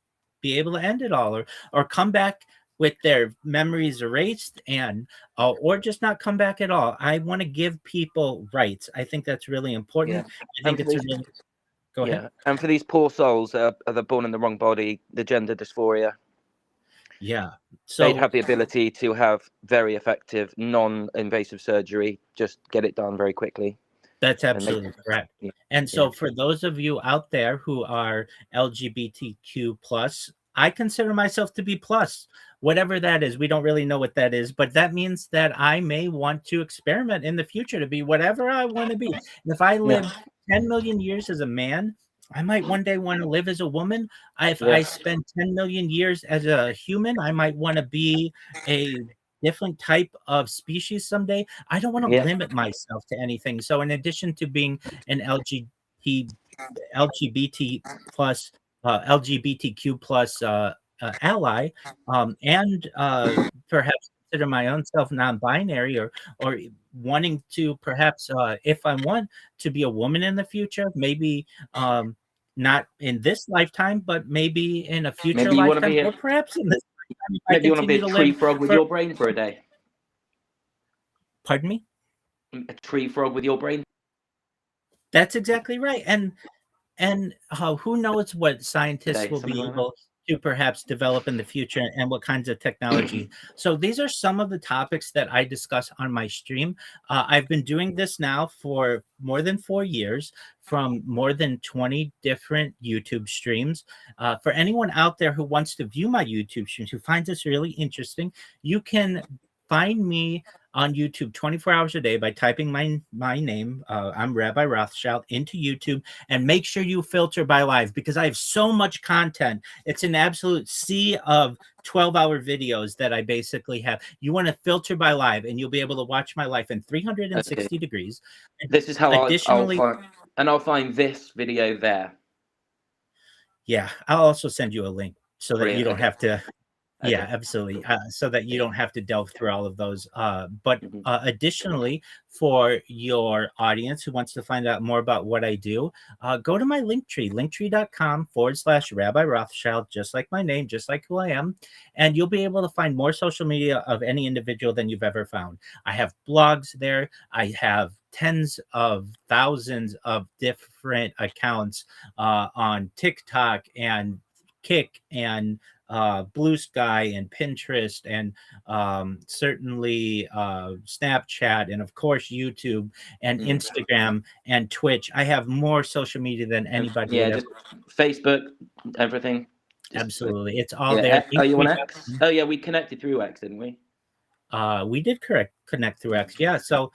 be able to end it all, or come back with their memories erased, and or just not come back at all. I want to give people rights. I think that's really important. Yeah. I think And for it's a these, really go ahead. and for these poor souls that are born in the wrong body, the gender dysphoria, Yeah. they'd So have the ability to have very effective, non-invasive surgery. Just get it done very quickly. that's And they, absolutely correct. yeah, And yeah, so for those of you out there who are LGBTQ plus, I consider myself to be plus, whatever that is. We don't really know what that is, but that means that I may want to experiment in the future to be whatever I want to be. And if I live 10 million years as a man, I might one day want to live as a woman. If I yeah. spend 10 million years as a human, I might want to be a different type of species someday. I don't want to Yeah. limit myself to anything. So in addition to being an LGBT plus LGBTQ plus ally, and perhaps consider my own self non-binary, or wanting to perhaps, if I want to be a woman in the future, maybe not in this lifetime, but maybe in a future Maybe you want to lifetime, be or perhaps in this lifetime if I maybe you want to be continue a to tree live frog with for. your brain for a day. Pardon me. A tree frog with your brain That's exactly right. And who knows what scientists today, will be something like able to perhaps develop in the future, and what kinds of technology. So these are some of the topics that I discuss on my stream. I've been doing this now for more than 4 years, from more than 20 different YouTube streams. For anyone out there who wants to view my YouTube streams, who finds this really interesting, you can find me on YouTube 24 hours a day by typing my name. I'm Rabbi Rothschild into YouTube, and make sure you filter by live, because I have so much content. It's an absolute sea of 12-hour videos that I basically have. You want to filter by live, and you'll be able to watch my life in that. Okay. 360 degrees. This is how I'll Additionally, find, and I'll find this video there. yeah, I'll also send you a link so that you Brilliant. don't Okay. have to. Yeah, Okay. absolutely. So that you don't have to delve through all of those. But Mhm. additionally, for your audience who wants to find out more about what I do, go to my Linktree, linktree.com/Rabbi Rothschild, just like my name, just like who I am. And you'll be able to find more social media of any individual than you've ever found. I have blogs there. I have tens of thousands of different accounts on TikTok and Kick and Blue Sky and Pinterest, and certainly Snapchat, and of course YouTube and Instagram and Twitch. I have more social media than anybody Yeah, would ever. just Facebook, everything. Just Absolutely, it's all there. yeah. Are you on X? Oh yeah, we connected through X, didn't we? We did connect through X. Yeah. So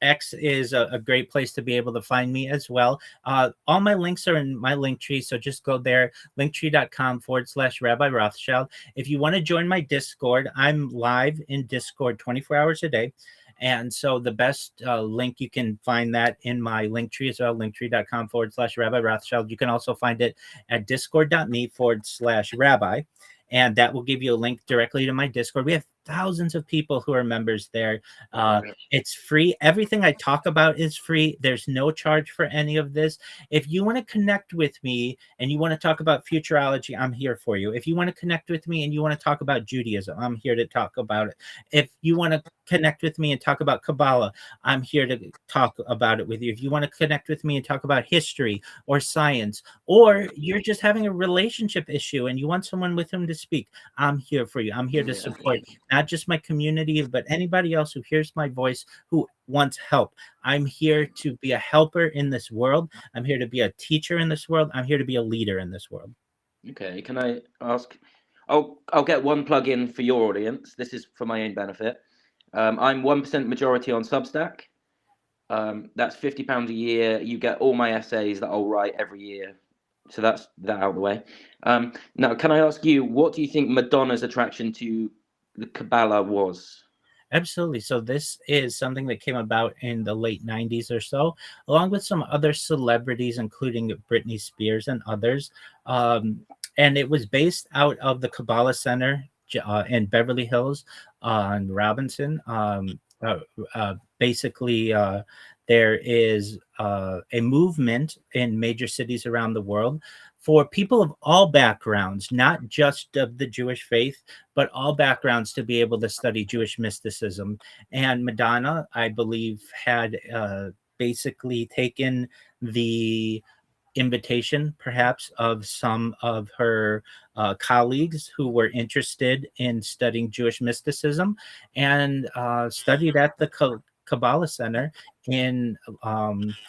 X is a great place to be able to find me as well. All my links are in my link tree. So just go there, linktree.com/Rabbi Rothschild. If you want to join my Discord, I'm live in Discord 24 hours a day. And so the best link, you can find that in my link tree as well, linktree.com/Rabbi Rothschild. You can also find it at discord.me/rabbi. And that will give you a link directly to my Discord. We have thousands of people who are members there. It's free. Everything I talk about is free. There's no charge for any of this. If you want to connect with me and you want to talk about futurology, I'm here for you. If you want to connect with me and you want to talk about Judaism, I'm here to talk about it. If you want to connect with me and talk about Kabbalah, I'm here to talk about it with you. If you want to connect with me and talk about history or science, or you're just having a relationship issue and you want someone with whom to speak, I'm here for you. I'm here to support not just my community, but anybody else who hears my voice who wants help. I'm here to be a helper in this world. I'm here to be a teacher in this world. I'm here to be a leader in this world. Okay, can I ask? I'll get one plug in for your audience. This is for my own benefit. I'm 1% majority on Substack. That's £50 a year. You get all my essays that I'll write every year. So that's that out of the way. Now, can I ask you, what do you think Madonna's attraction to the Kabbalah was? Absolutely. So this is something that came about in the late 90s or so, along with some other celebrities, including Britney Spears and others. And it was based out of the Kabbalah Center in Beverly Hills on Robinson. Basically, there is a movement in major cities around the world for people of all backgrounds, not just of the Jewish faith, but all backgrounds to be able to study Jewish mysticism. And Madonna, I believe, had basically taken the invitation, perhaps, of some of her colleagues who were interested in studying Jewish mysticism, and studied at the Kabbalah Center in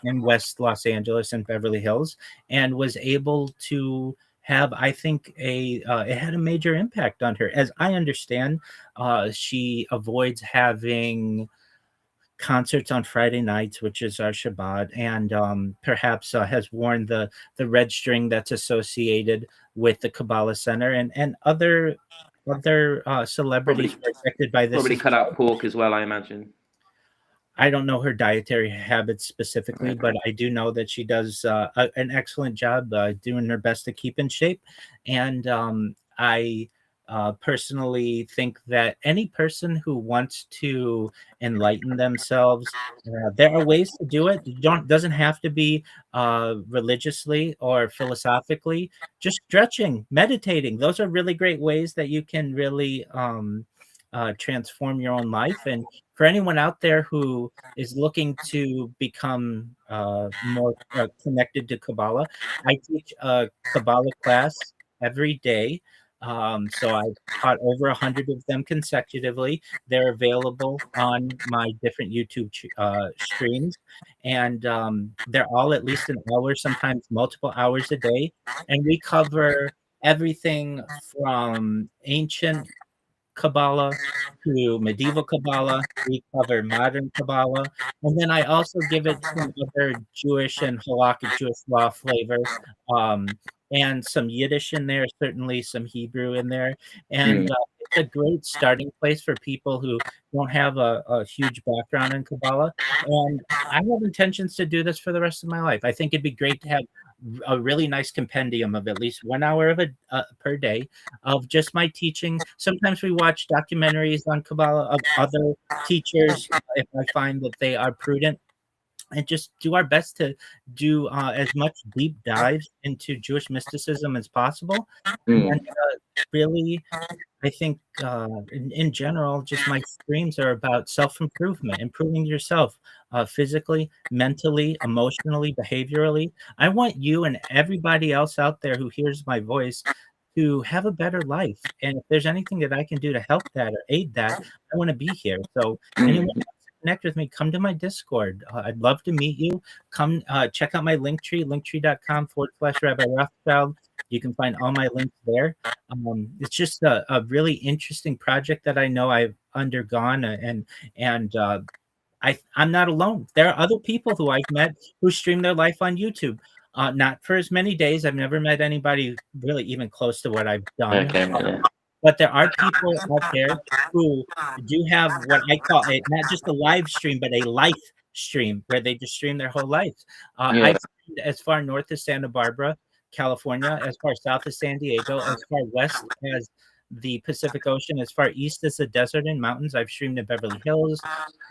West Los Angeles and Beverly Hills, and was able to have, I think, it had a major impact on her. As I understand, she avoids having concerts on Friday nights, which is our Shabbat, and perhaps has worn the red string that's associated with the Kabbalah Center, and other celebrities Probably were affected by this probably as cut well. out pork as well, I imagine. I don't know her dietary habits specifically, but I do know that she does an excellent job doing her best to keep in shape. And I personally think that any person who wants to enlighten themselves, there are ways to do it. You don't doesn't have to be religiously or philosophically. Just stretching, meditating. Those are really great ways that you can really transform your own life. And for anyone out there who is looking to become more connected to Kabbalah, I teach a Kabbalah class every day. So I've taught over 100 of them consecutively. They're available on my different YouTube streams, and they're all at least an hour, sometimes multiple hours a day. And we cover everything from ancient Kabbalah to medieval Kabbalah. We cover modern Kabbalah, and then I also give it some other Jewish and halakhic Jewish law flavor, um, and some Yiddish in there, certainly some Hebrew in there, and Mm. it's a great starting place for people who don't have a huge background in Kabbalah. And I have intentions to do this for the rest of my life. I think it'd be great to have a really nice compendium of at least 1 hour of per day of just my teaching. Sometimes we watch documentaries on Kabbalah of other teachers if I find that they are prudent, and just do our best to do as much deep dives into Jewish mysticism as possible. And Mm. really, I think in general, just my streams are about self improvement, improving yourself physically, mentally, emotionally, behaviorally. I want you and everybody else out there who hears my voice to have a better life. And if there's anything that I can do to help that or aid that, I want to be here. So anyone who Mm. wants to connect with me, come to my Discord. I'd love to meet you. Come check out my Linktree, linktree.com/Rabbi Rothschild. You can find all my links there. It's just a really interesting project that I know I've undergone, and I'm not alone. There are other people who I've met who stream their life on YouTube. Not for as many days. I've never met anybody really even close to what I've done. Okay. Yeah. But there are people out there who do have what I call it, not just a live stream, but a life stream where they just stream their whole life. Yeah. I've streamed as far north as Santa Barbara, California, as far south as San Diego, as far west as the Pacific Ocean, as far east as the desert and mountains. I've streamed in Beverly Hills,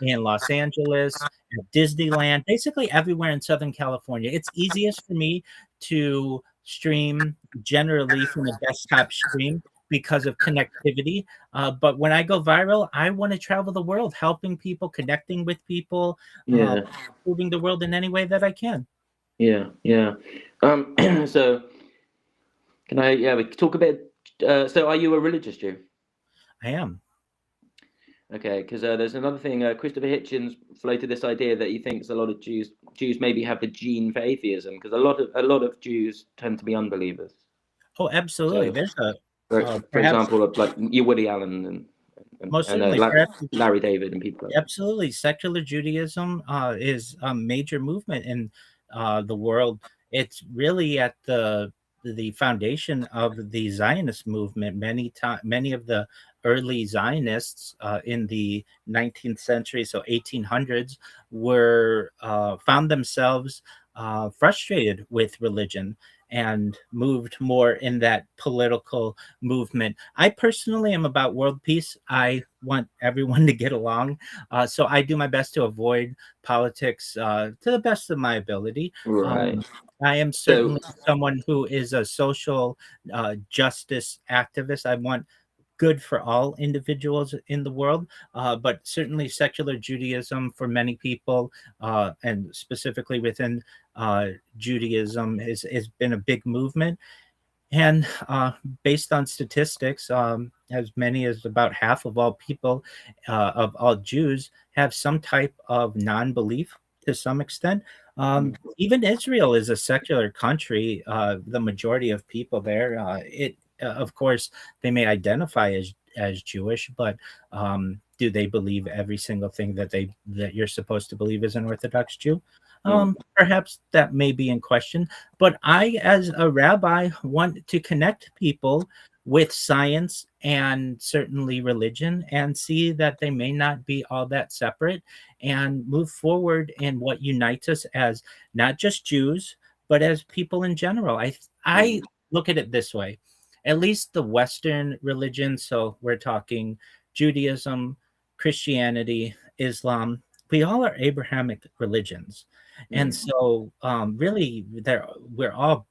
in Los Angeles, at Disneyland, basically everywhere in Southern California. It's easiest for me to stream generally from a desktop stream because of connectivity. But when I go viral, I want to travel the world, helping people, connecting with people, Yeah. improving the world in any way that I can. Yeah. Yeah. So can I? Yeah. We could talk a bit. So are you a religious Jew? I am. Okay, because there's another thing. Christopher Hitchens floated this idea that he thinks a lot of Jews maybe have the gene for atheism, because a lot of Jews tend to be unbelievers. Oh, absolutely. So, There's a for perhaps example, of like you Woody Allen most and certainly perhaps Larry David and people like that. absolutely secular Judaism is a major movement in the world. It's really at the foundation of the Zionist movement. Many of the early Zionists in the 19th century, so 1800s, were found themselves frustrated with religion, and moved more in that political movement. I personally am about world peace. I want everyone to get along. So I do my best to avoid politics to the best of my ability. Right. I am So certainly someone who is a social justice activist. I want good for all individuals in the world, but certainly secular Judaism for many people, and specifically within Judaism, has been a big movement. And based on statistics, as many as about half of all people, of all Jews, have some type of non belief to some extent. Even Israel is a secular country. The majority of people there, of course, they may identify as Jewish, but do they believe every single thing that you're supposed to believe as an Orthodox Jew? Perhaps that may be in question, but I, as a rabbi, want to connect people with science and certainly religion and see that they may not be all that separate and move forward in what unites us as not just Jews, but as people in general. I look at it this way. At least the Western religion, so we're talking Judaism, Christianity, Islam, we all are Abrahamic religions. And so, really, we're all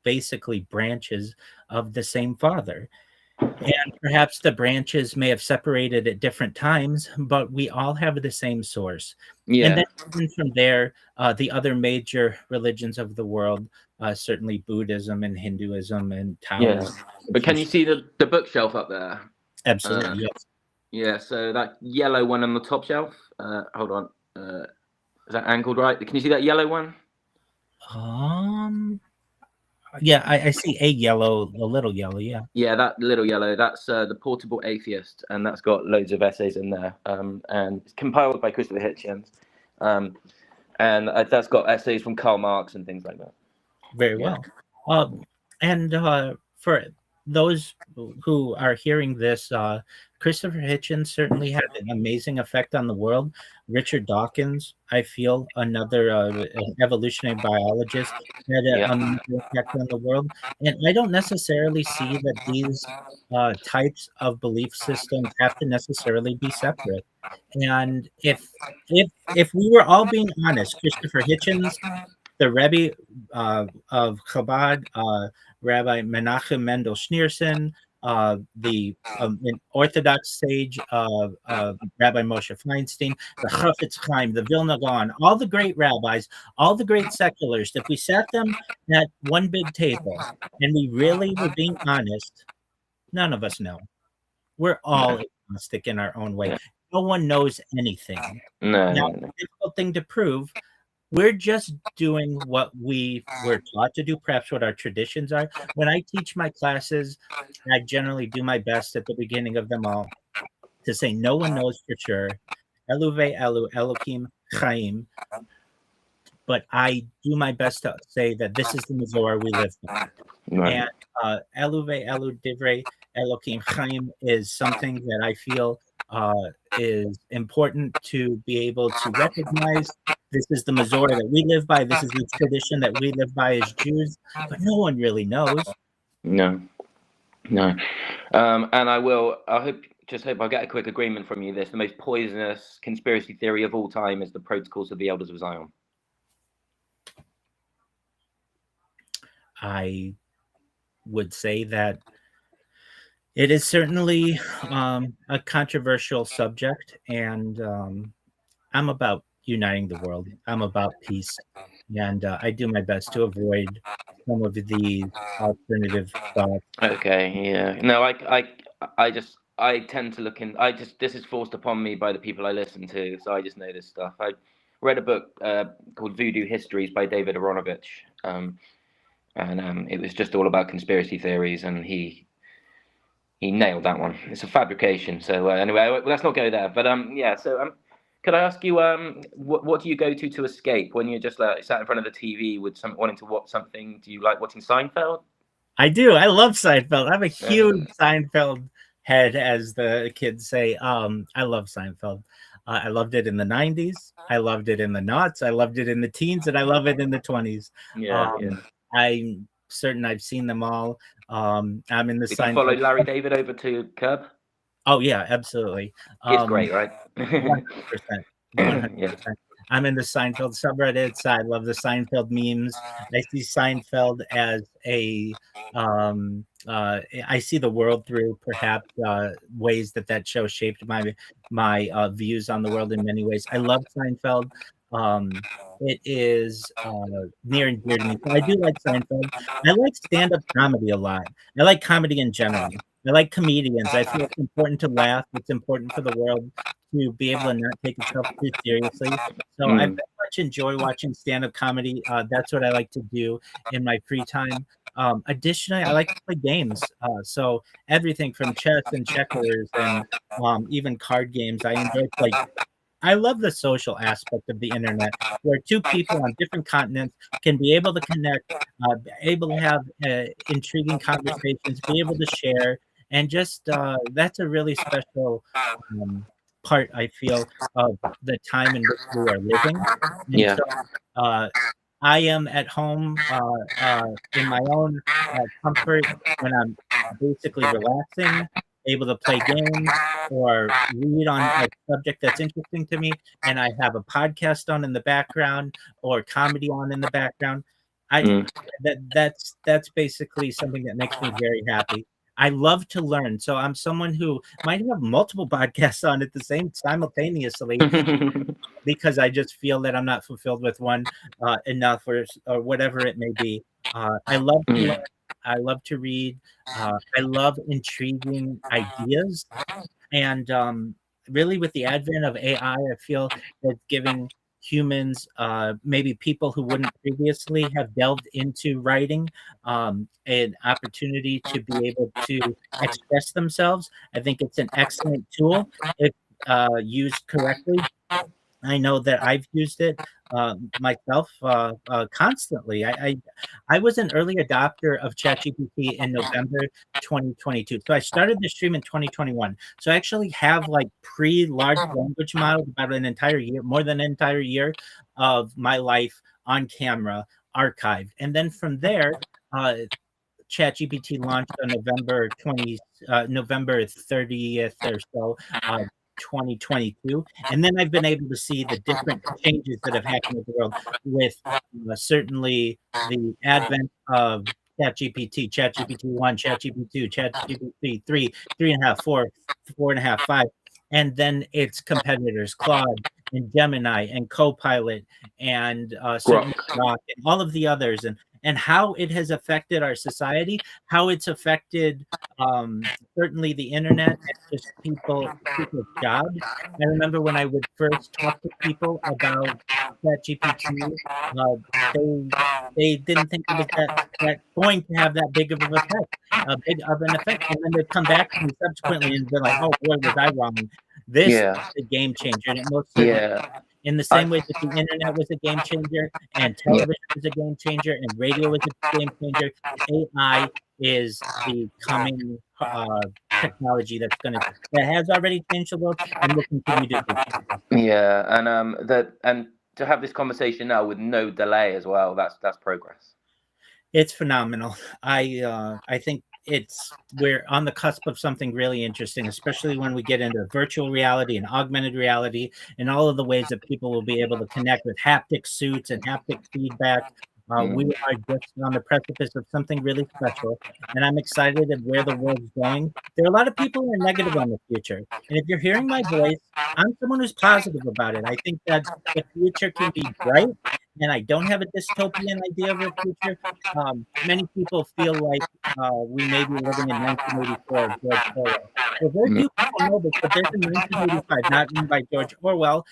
basically branches of the same Father. And perhaps the branches may have separated at different times, but we all have the same source. And yeah, then even from there, the other major religions of the world, certainly Buddhism and Hinduism and yeah. Taoism. But can you see the bookshelf up there? Absolutely, yes. Yeah. So that yellow one on the top shelf. Hold on. Is that angled right? Can you see that yellow one? Yeah, I see a little yellow, yeah. Yeah, that little yellow. That's the Portable Atheist, and that's got loads of essays in there. And it's compiled by Christopher Hitchens. And that's got essays from Karl Marx and things like that. Very Yeah. well. And for those who are hearing this, Christopher Hitchens certainly had an amazing effect on the world. Richard Dawkins, I feel, another evolutionary biologist, had an Yeah. amazing effect on the world. And I don't necessarily see that these types of belief systems have to necessarily be separate. And if we were all being honest, Christopher Hitchens, the Rebbe of Chabad, Rabbi Menachem Mendel Schneerson, the Orthodox sage Rabbi Moshe Feinstein, the Chafetz Chaim, the Vilna Gaon, all the great rabbis, all the great secularists, if we sat them at one big table and we really were being honest, none of us know. We're all agnostic in our own way. Yeah. No one knows anything. No, Now, no, it's no. a difficult thing to prove. We're just doing what we were taught to do, perhaps what our traditions are. When I teach my classes, I generally do my best at the beginning of them all to say no one knows for sure. Elu ve'elu, Elokim Chaim. But I do my best to say that this is the Mazor we live by. Right. And Elu ve'elu divrei Elokim Chaim is something that I feel is important to be able to recognize. This is the Mazor that we live by. This is the tradition that we live by as Jews, but no one really knows. No, no. And I just hope I get a quick agreement from you. The most poisonous conspiracy theory of all time is the Protocols of the Elders of Zion. I would say that it is certainly a controversial subject, and I'm about uniting the world. I'm about peace, and I do my best to avoid some of the alternative thoughts. Okay, yeah. No, I tend to look in. This is forced upon me by the people I listen to, so I just know this stuff. I read a book called Voodoo Histories by David Aronovich, and it was just all about conspiracy theories, and he nailed that one. It's a fabrication. So anyway, let's not go there. But yeah. So could I ask you what do you go to escape when you're just like sat in front of the TV with wanting to watch something? Do you like watching Seinfeld? I do. I love Seinfeld. I'm a huge Seinfeld head, as the kids say. I love Seinfeld. I loved it in the 90s. I loved it in the noughts. I loved it in the teens, and I love it in the 20s. Yeah, yeah. certain I've seen them all. I'm in the Did you follow Seinfeld. Larry David over to Curb? Oh yeah, absolutely. It's great, right? 100%. 100%. Yeah. I'm in the Seinfeld subreddits. I love the Seinfeld memes. I see Seinfeld as I see the world through perhaps ways that show shaped my views on the world in many ways. I love Seinfeld. It is near and dear to me. So I do like Seinfeld. I like stand-up comedy a lot. I like comedy in general. I like comedians. I feel it's important to laugh. It's important for the world to be able to not take itself too seriously. So I very much enjoy watching stand-up comedy. That's what I like to do in my free time. Additionally, I like to play games. So everything from chess and checkers and even card games. I love the social aspect of the internet, where two people on different continents can be able to connect, able to have intriguing conversations, be able to share, and just that's a really special part, I feel, of the time in which we are living. And Yeah. so I am at home in my own comfort when I'm basically relaxing, able to play games or read on a subject that's interesting to me, and I have a podcast on in the background or comedy on in the background. I that's basically something that makes me very happy. I love to learn, so I'm someone who might have multiple podcasts on at the same simultaneously because I just feel that I'm not fulfilled with one enough, or whatever it may be. I love to learn. I love to read. I love intriguing ideas. And really, with the advent of AI, I feel that giving humans, maybe people who wouldn't previously have delved into writing, an opportunity to be able to express themselves. I think it's an excellent tool if used correctly. I know that I've used it myself constantly. I was an early adopter of ChatGPT in November 2022. So I started the stream in 2021. So I actually have like pre-large language model about an entire year, more than an entire year of my life on camera archived. And then from there, ChatGPT launched on November 30th or so, 2022, and then I've been able to see the different changes that have happened in the world with certainly the advent of ChatGPT 1, ChatGPT 2, ChatGPT 3, 3.5, 4, 4.5, 5, and then its competitors, Claude and Gemini and Copilot and certainly Grok and all of the others, and how it has affected our society, how it's affected certainly the internet and just people's jobs. I remember when I would first talk to people about ChatGPT, they didn't think it was that going to have that big of an effect, and then they'd come back to me subsequently and be like, "Oh boy, was I wrong." This is a game changer, and it most certainly in the same way that the internet was a game changer and television was a game changer and radio was a game changer, AI is the coming technology that has already changed the world and will continue to do so. Yeah, and to have this conversation now with no delay as well, that's progress. It's phenomenal. I think we're on the cusp of something really interesting, especially when we get into virtual reality and augmented reality and all of the ways that people will be able to connect with haptic suits and haptic feedback. We are just on the precipice of something really special, and I'm excited of where the world's going. There are a lot of people who are negative on the future, and if you're hearing my voice, I'm someone who's positive about it. I think that the future can be bright, and I don't have a dystopian idea of the future. Many people feel like we may be living in 1984, George Orwell. Well, very few people know this, but there's a 1985, not written by George Orwell,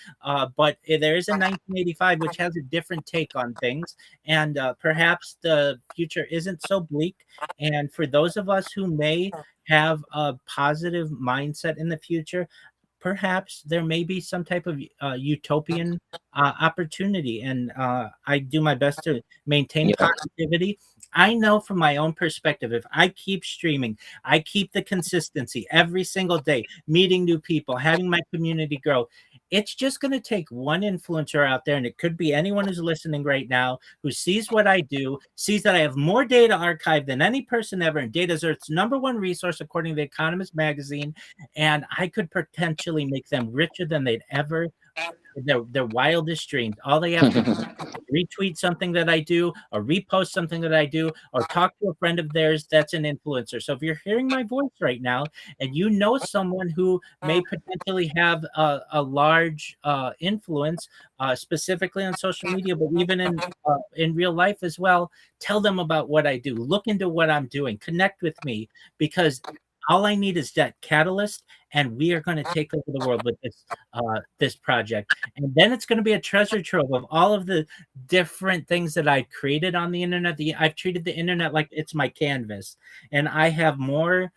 but there is a 1985 which has a different take on things, and perhaps the future isn't so bleak. And for those of us who may have a positive mindset in the future, perhaps there may be some type of utopian opportunity, and I do my best to maintain positivity. I know from my own perspective, if I keep streaming, I keep the consistency every single day, meeting new people, having my community grow, It's just going to take one influencer out there, and it could be anyone who's listening right now who sees what I do, sees that I have more data archived than any person ever, and data is Earth's #1 resource according to The Economist magazine, and I could potentially make them richer than they'd ever their wildest dreams. All they have to do is retweet something that I do, or repost something that I do, or talk to a friend of theirs that's an influencer. So if you're hearing my voice right now and you know someone who may potentially have a large influence, specifically on social media, but even in real life as well, tell them about what I do. Look into what I'm doing. Connect with me, because all I need is that catalyst, and we are going to take over the world with this project. And then it's going to be a treasure trove of all of the different things that I've created on the internet. I've treated the internet like it's my canvas, and I have more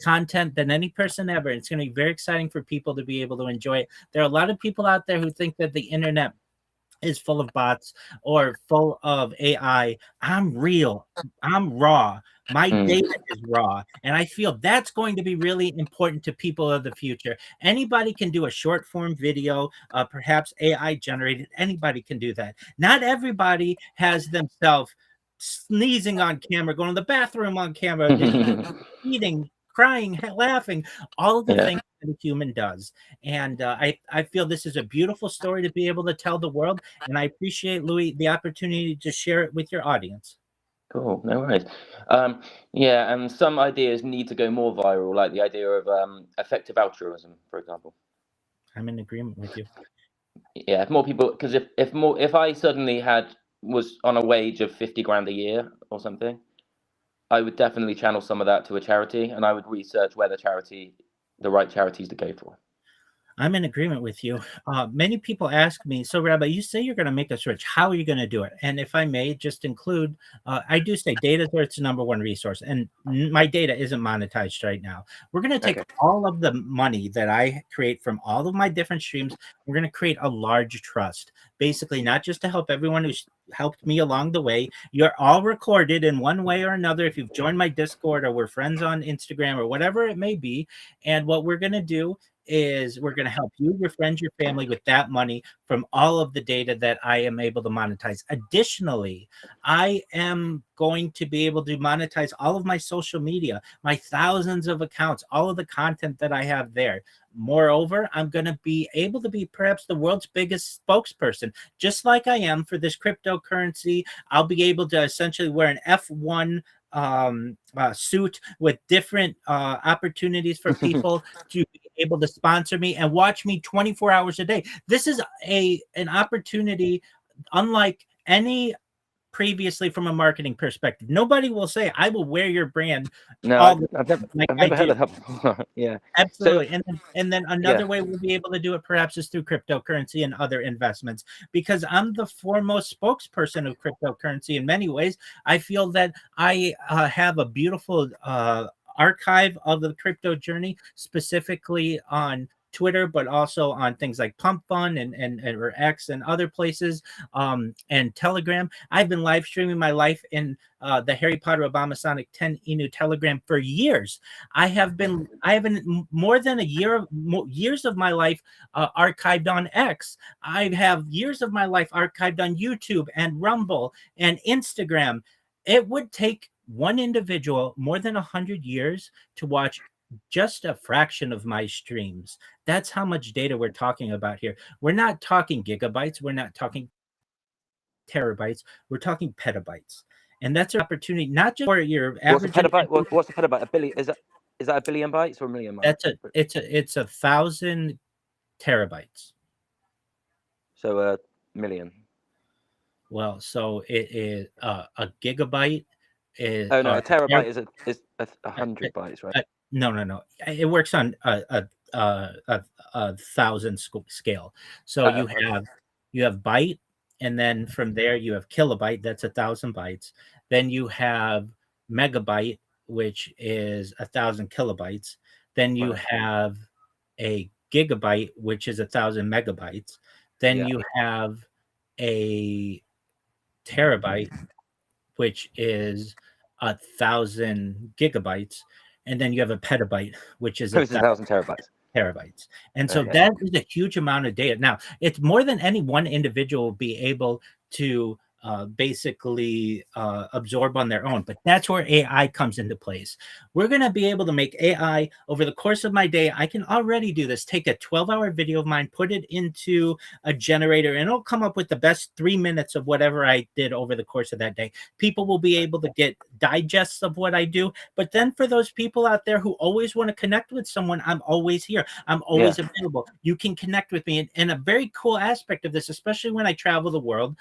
content than any person ever. It's going to be very exciting for people to be able to enjoy it. There are a lot of people out there who think that the internet is full of bots or full of AI. I'm real. I'm raw. My data is raw. And I feel that's going to be really important to people of the future. Anybody can do a short form video, perhaps AI generated. Anybody can do that. Not everybody has themselves sneezing on camera, going to the bathroom on camera, eating, crying, laughing, all of the things that a human does. And I feel this is a beautiful story to be able to tell the world. And I appreciate, Louis, the opportunity to share it with your audience. Cool, no worries. Yeah, and some ideas need to go more viral, like the idea of effective altruism, for example. I'm in agreement with you. Yeah, if more people, because if I suddenly was on a wage of 50 grand a year or something, I would definitely channel some of that to a charity, and I would research where the right charities to go for. I'm in agreement with you. Many people ask me, so Rabbi, you say you're going to make us rich. How are you going to do it? And if I may just include, I do say data is Earth's #1 resource, and my data isn't monetized right now. We're going to take all of the money that I create from all of my different streams. We're going to create a large trust, basically, not just to help everyone who's helped me along the way. You're all recorded in one way or another if you've joined my Discord or we're friends on Instagram or whatever it may be. And what we're going to do is we're going to help you, your friends, your family with that money from all of the data that I am able to monetize. Additionally, I am going to be able to monetize all of my social media, my thousands of accounts, all of the content that I have there. Moreover, I'm going to be able to be perhaps the world's biggest spokesperson, just like I am for this cryptocurrency. I'll be able to essentially wear an F1 suit with different opportunities for people to be able to sponsor me and watch me 24 hours a day. This is an opportunity unlike any previously from a marketing perspective. Nobody will say, I will wear your brand. No, I've never heard of that before. Yeah, absolutely. And then another way we'll be able to do it perhaps is through cryptocurrency and other investments, because I'm the foremost spokesperson of cryptocurrency in many ways. I feel that I have a beautiful archive of the crypto journey, specifically on Twitter, but also on things like Pump Fun and or X and other places, and Telegram. I've been live streaming my life in the Harry Potter Obama Sonic 10 Inu Telegram for years. I have more than years of my life archived on X. I have years of my life archived on YouTube and Rumble and Instagram. It would take one individual more than 100 years to watch just a fraction of my streams. That's how much data we're talking about here. We're not talking gigabytes. We're not talking terabytes. We're talking petabytes. And that's an opportunity, not just for your average. What's a petabyte? What's a petabyte? A billion? Is that a billion bytes or a million bytes? It's 1,000 terabytes. So a million. Well, so it is a gigabyte is. Oh no, a terabyte is 100 bytes, right? No. It works on a 1,000 scale. So you have byte, and then from there you have kilobyte. That's 1,000 bytes. Then you have megabyte, which is 1,000 kilobytes. Then you have a gigabyte, which is 1,000 megabytes. Then you have a terabyte, which is 1,000 gigabytes, and then you have a petabyte, which is 1,000 terabytes. terabytes. And so Okay. that is a huge amount of data. Now, it's more than any one individual will be able to basically absorb on their own. But that's where AI comes into place. We're going to be able to make AI over the course of my day. I can already do this. Take a 12-hour video of mine, put it into a generator, and it'll come up with the best 3 minutes of whatever I did over the course of that day. People will be able to get digests of what I do. But then for those people out there who always want to connect with someone, I'm always here. I'm always available. You can connect with me. And a very cool aspect of this, especially when I travel the world,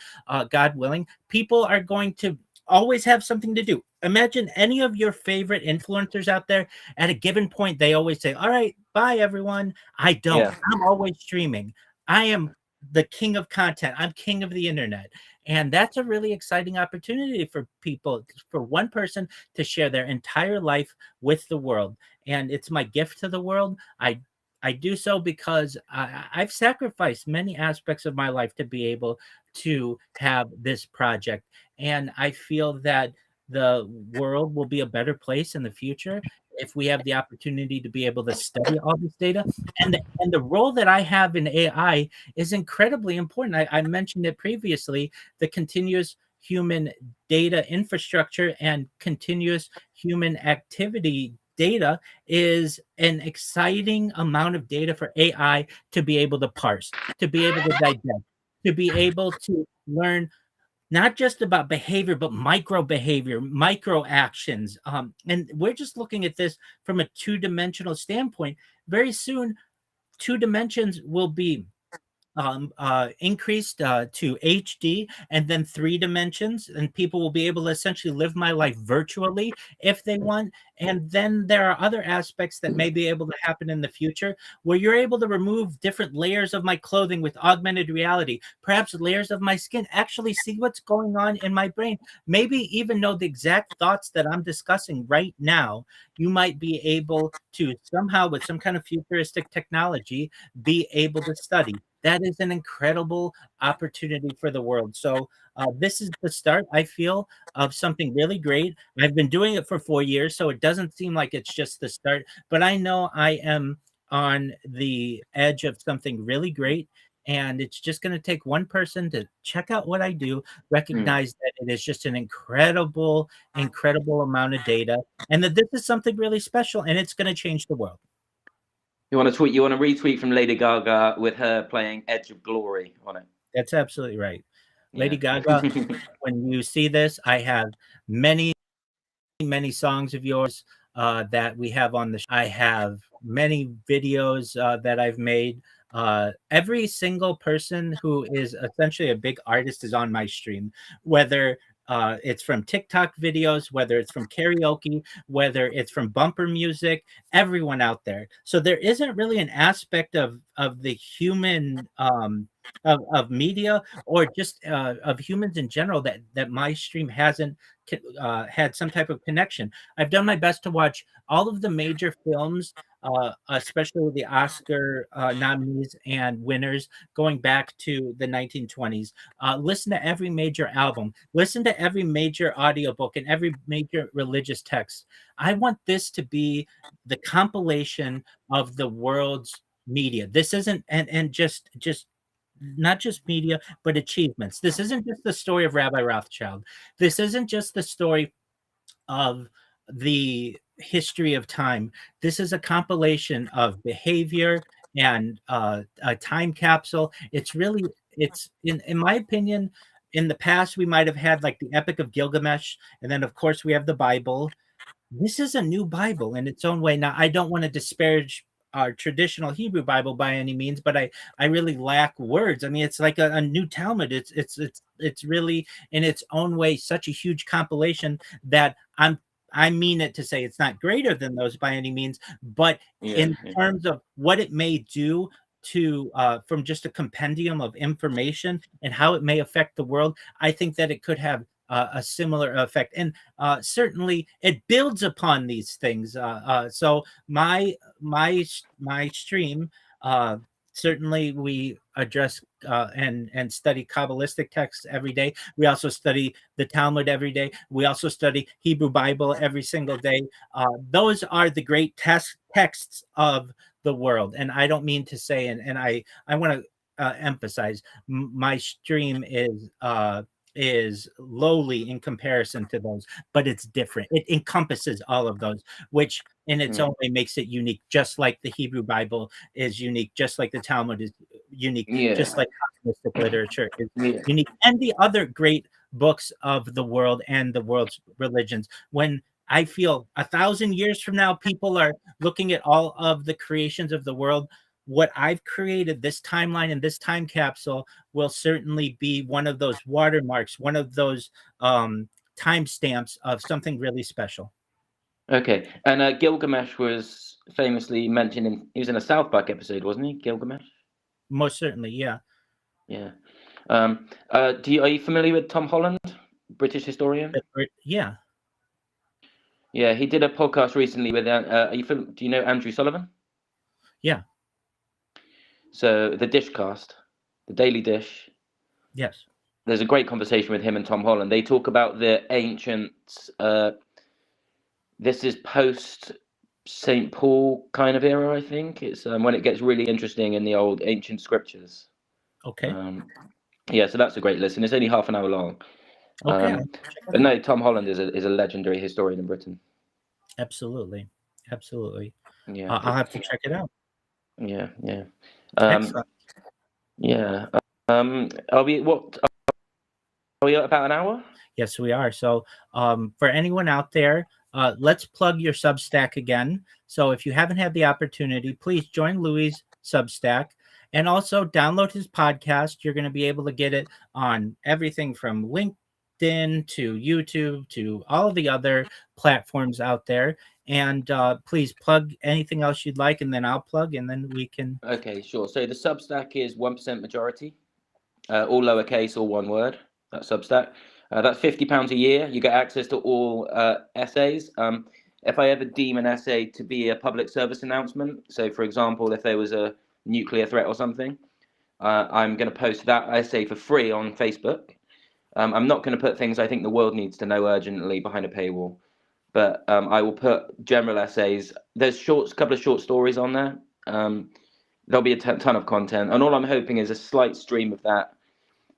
God willing, people are going to always have something to do. Imagine any of your favorite influencers out there. At a given point, they always say, all right, bye, everyone. I don't. Yeah. I'm always streaming. I am the king of content. I'm king of the internet. And that's a really exciting opportunity for people, for one person to share their entire life with the world. And it's my gift to the world. I do so because I've sacrificed many aspects of my life to be able to have this project. And I feel that the world will be a better place in the future if we have the opportunity to be able to study all this data. And the role that I have in AI is incredibly important. I mentioned it previously, the continuous human data infrastructure and continuous human activity data is an exciting amount of data for AI to be able to parse, to be able to digest, to be able to learn not just about behavior, but micro behavior, micro actions. And we're just looking at this from a two-dimensional standpoint. Very soon, two dimensions will be increased to HD and then 3 dimensions, and people will be able to essentially live my life virtually if they want. And then there are other aspects that may be able to happen in the future where you're able to remove different layers of my clothing with augmented reality, perhaps layers of my skin, actually see what's going on in my brain, maybe even know the exact thoughts that I'm discussing right now. You might be able to somehow, with some kind of futuristic technology, be able to study. That is an incredible opportunity for the world. So this is the start, I feel, of something really great. I've been doing it for 4 years, so it doesn't seem like it's just the start, but I know I am on the edge of something really great. And it's just going to take one person to check out what I do, recognize that it is just an incredible, incredible amount of data, and that this is something really special, and it's going to change the world. You want to tweet? You want to retweet from Lady Gaga with her playing "Edge of Glory" on it? That's absolutely right. Lady Gaga, when you see this, I have many, many songs of yours that we have on the show. I have many videos that I've made. Every single person who is essentially a big artist is on my stream, whether it's from TikTok videos, whether it's from karaoke, whether it's from bumper music, everyone out there. So there isn't really an aspect of the human of media or just of humans in general that my stream hasn't had some type of connection. I've done my best to watch all of the major films, especially the Oscar nominees and winners going back to the 1920s. Listen to every major album, listen to every major audiobook and every major religious text. I want this to be the compilation of the world's media. This isn't and just not just media, but achievements. This isn't just the story of Rabbi Rothschild. This isn't just the story of the history of time. This is a compilation of behavior and a time capsule. It's in my opinion, in the past, we might have had like the Epic of Gilgamesh, and then of course we have the Bible. This is a new Bible in its own way. Now, I don't want to disparage our traditional Hebrew Bible by any means, but I really lack words. I mean, it's like a new Talmud. It's really in its own way such a huge compilation that I mean it to say it's not greater than those by any means, but in terms of what it may do to from just a compendium of information and how it may affect the world, I think that it could have a similar effect, and certainly it builds upon these things. So my stream, certainly we address and study Kabbalistic texts every day. We also study the Talmud every day. We also study Hebrew Bible every single day. Those are the great texts of the world. And I don't mean to say, and I want to emphasize, my stream is lowly in comparison to those, but it's different. It encompasses all of those, which in its own way makes it unique, just like the Hebrew Bible is unique, just like the Talmud is unique, just like mystic literature is unique, and the other great books of the world and the world's religions. When I feel 1,000 years from now, people are looking at all of the creations of the world, what I've created, this timeline and this time capsule, will certainly be one of those watermarks, one of those timestamps of something really special. Okay, and Gilgamesh was famously mentioned he was in a South Park episode, wasn't he? Gilgamesh. Most certainly, yeah. Yeah. Are you familiar with Tom Holland, British historian? Yeah. Yeah, he did a podcast recently with. Do you know Andrew Sullivan? Yeah. So the Dishcast, the Daily Dish. Yes. There's a great conversation with him and Tom Holland. They talk about the ancient. This is post St. Paul kind of era, I think. It's when it gets really interesting in the old ancient scriptures. Okay. Yeah, so that's a great listen. It's only half an hour long. Okay. But no, Tom Holland is a legendary historian in Britain. Absolutely. Yeah, I'll have to check it out. Yeah. Excellent. Yeah. Are we at about an hour? Yes, we are. So for anyone out there, let's plug your Substack again. So if you haven't had the opportunity, please join Louis' Substack and also download his podcast. You're going to be able to get it on everything from LinkedIn to YouTube to all of the other platforms out there. And please plug anything else you'd like, and then I'll plug, and then we can. Okay, sure. So the Substack is 1% Majority, all lowercase, all one word. That's Substack. That's £50 a year. You get access to all essays. If I ever deem an essay to be a public service announcement, so for example, if there was a nuclear threat or something, I'm going to post that essay for free on Facebook. I'm not going to put things I think the world needs to know urgently behind a paywall, but I will put general essays. There's couple of short stories on there. There'll be a ton of content, and all I'm hoping is a slight stream of that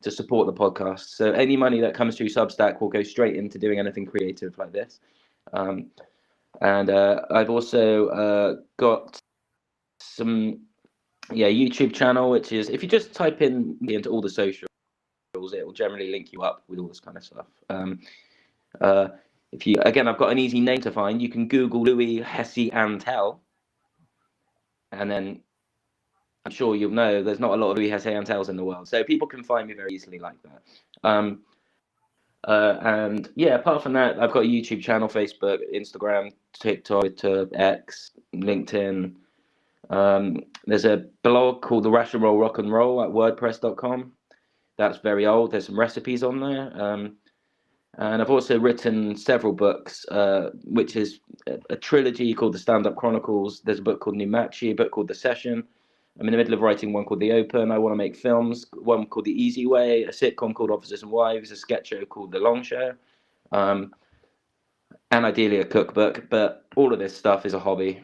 to support the podcast. So any money that comes through Substack will go straight into doing anything creative like this. And I've also got some YouTube channel, which is, if you just type into all the socials, it will generally link you up with all this kind of stuff. I've got an easy name to find. You can Google Louis Hesse Antel, and then I'm sure you'll know there's not a lot of Louis Hesse Antels in the world, so people can find me very easily like that. And yeah, apart from that, I've got a YouTube channel, Facebook, Instagram, TikTok, Twitter, X, LinkedIn. There's a blog called The Rational Roll Rock and Roll at WordPress.com. That's very old. There's some recipes on there. And I've also written several books, which is a trilogy called The Stand-Up Chronicles. There's a book called Numakshi, a book called The Session. I'm in the middle of writing one called The Open. I want to make films, one called The Easy Way, a sitcom called Officers and Wives, a sketch show called The Long Show, and ideally a cookbook. But all of this stuff is a hobby.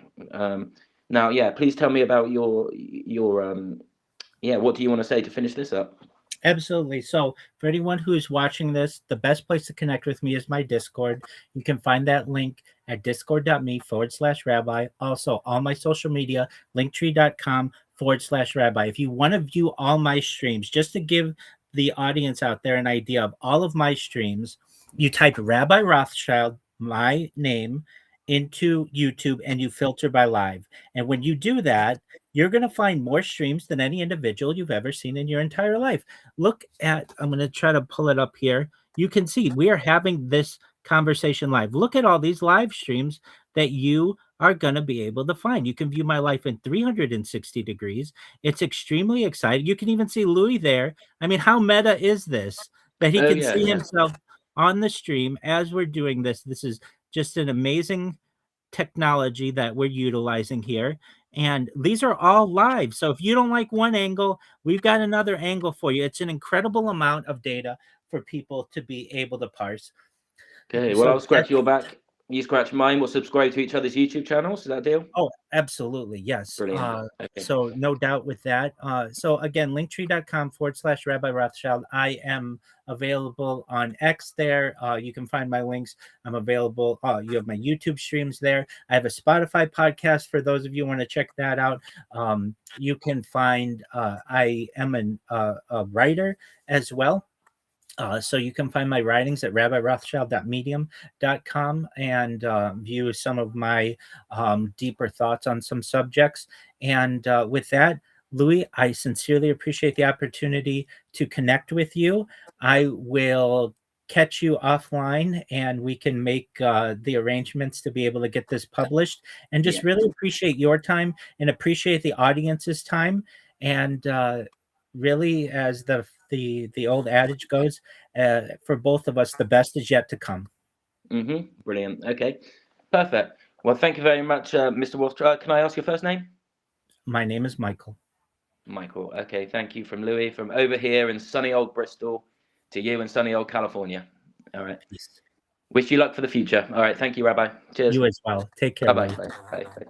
Now, yeah, please tell me about your what do you want to say to finish this up? Absolutely. So for anyone who is watching this, the best place to connect with me is my Discord. You can find that link at discord.me/rabbi. Also, all my social media, linktree.com/rabbi. If you want to view all my streams, just to give the audience out there an idea of all of my streams, you type Rabbi Rothschild, my name, into YouTube, and you filter by live. And when you do that, you're going to find more streams than any individual you've ever seen in your entire life. Look at, I'm going to try to pull it up here. You can see we are having this conversation live. Look at all these live streams that you are going to be able to find. You can view my life in 360 degrees. It's extremely exciting. You can even see Louis there. I mean, how meta is this? That he can see himself on the stream as we're doing this. This is just an amazing technology that we're utilizing here. And these are all live. So if you don't like one angle, we've got another angle for you. It's an incredible amount of data for people to be able to parse. Okay, well, I'll scratch your back. You scratch mine. We'll subscribe to each other's YouTube channels. Is that a deal? Oh, absolutely. Yes. Brilliant. Okay. So no doubt with that. So again, linktree.com/Rabbi Rothschild. I am available on X there. You can find my links. I'm available. You have my YouTube streams there. I have a Spotify podcast for those of you who want to check that out. You can find, I am a writer as well. So you can find my writings at rabbirothschild.medium.com and view some of my deeper thoughts on some subjects. And with that, Louis, I sincerely appreciate the opportunity to connect with you. I will catch you offline and we can make the arrangements to be able to get this published, and just really appreciate your time and appreciate the audience's time. And really, as the old adage goes, for both of us, the best is yet to come. Brilliant. Okay, perfect. Well, thank you very much, Mr. Rothschild. Can I ask your first name? My name is Michael. Michael. Okay, thank you from Louis, from over here in sunny old Bristol to you in sunny old California. All right. Peace. Wish you luck for the future. All right. Thank you, Rabbi. Cheers. You as well. Take care. Bye-bye. Louis. Bye. Bye. Bye.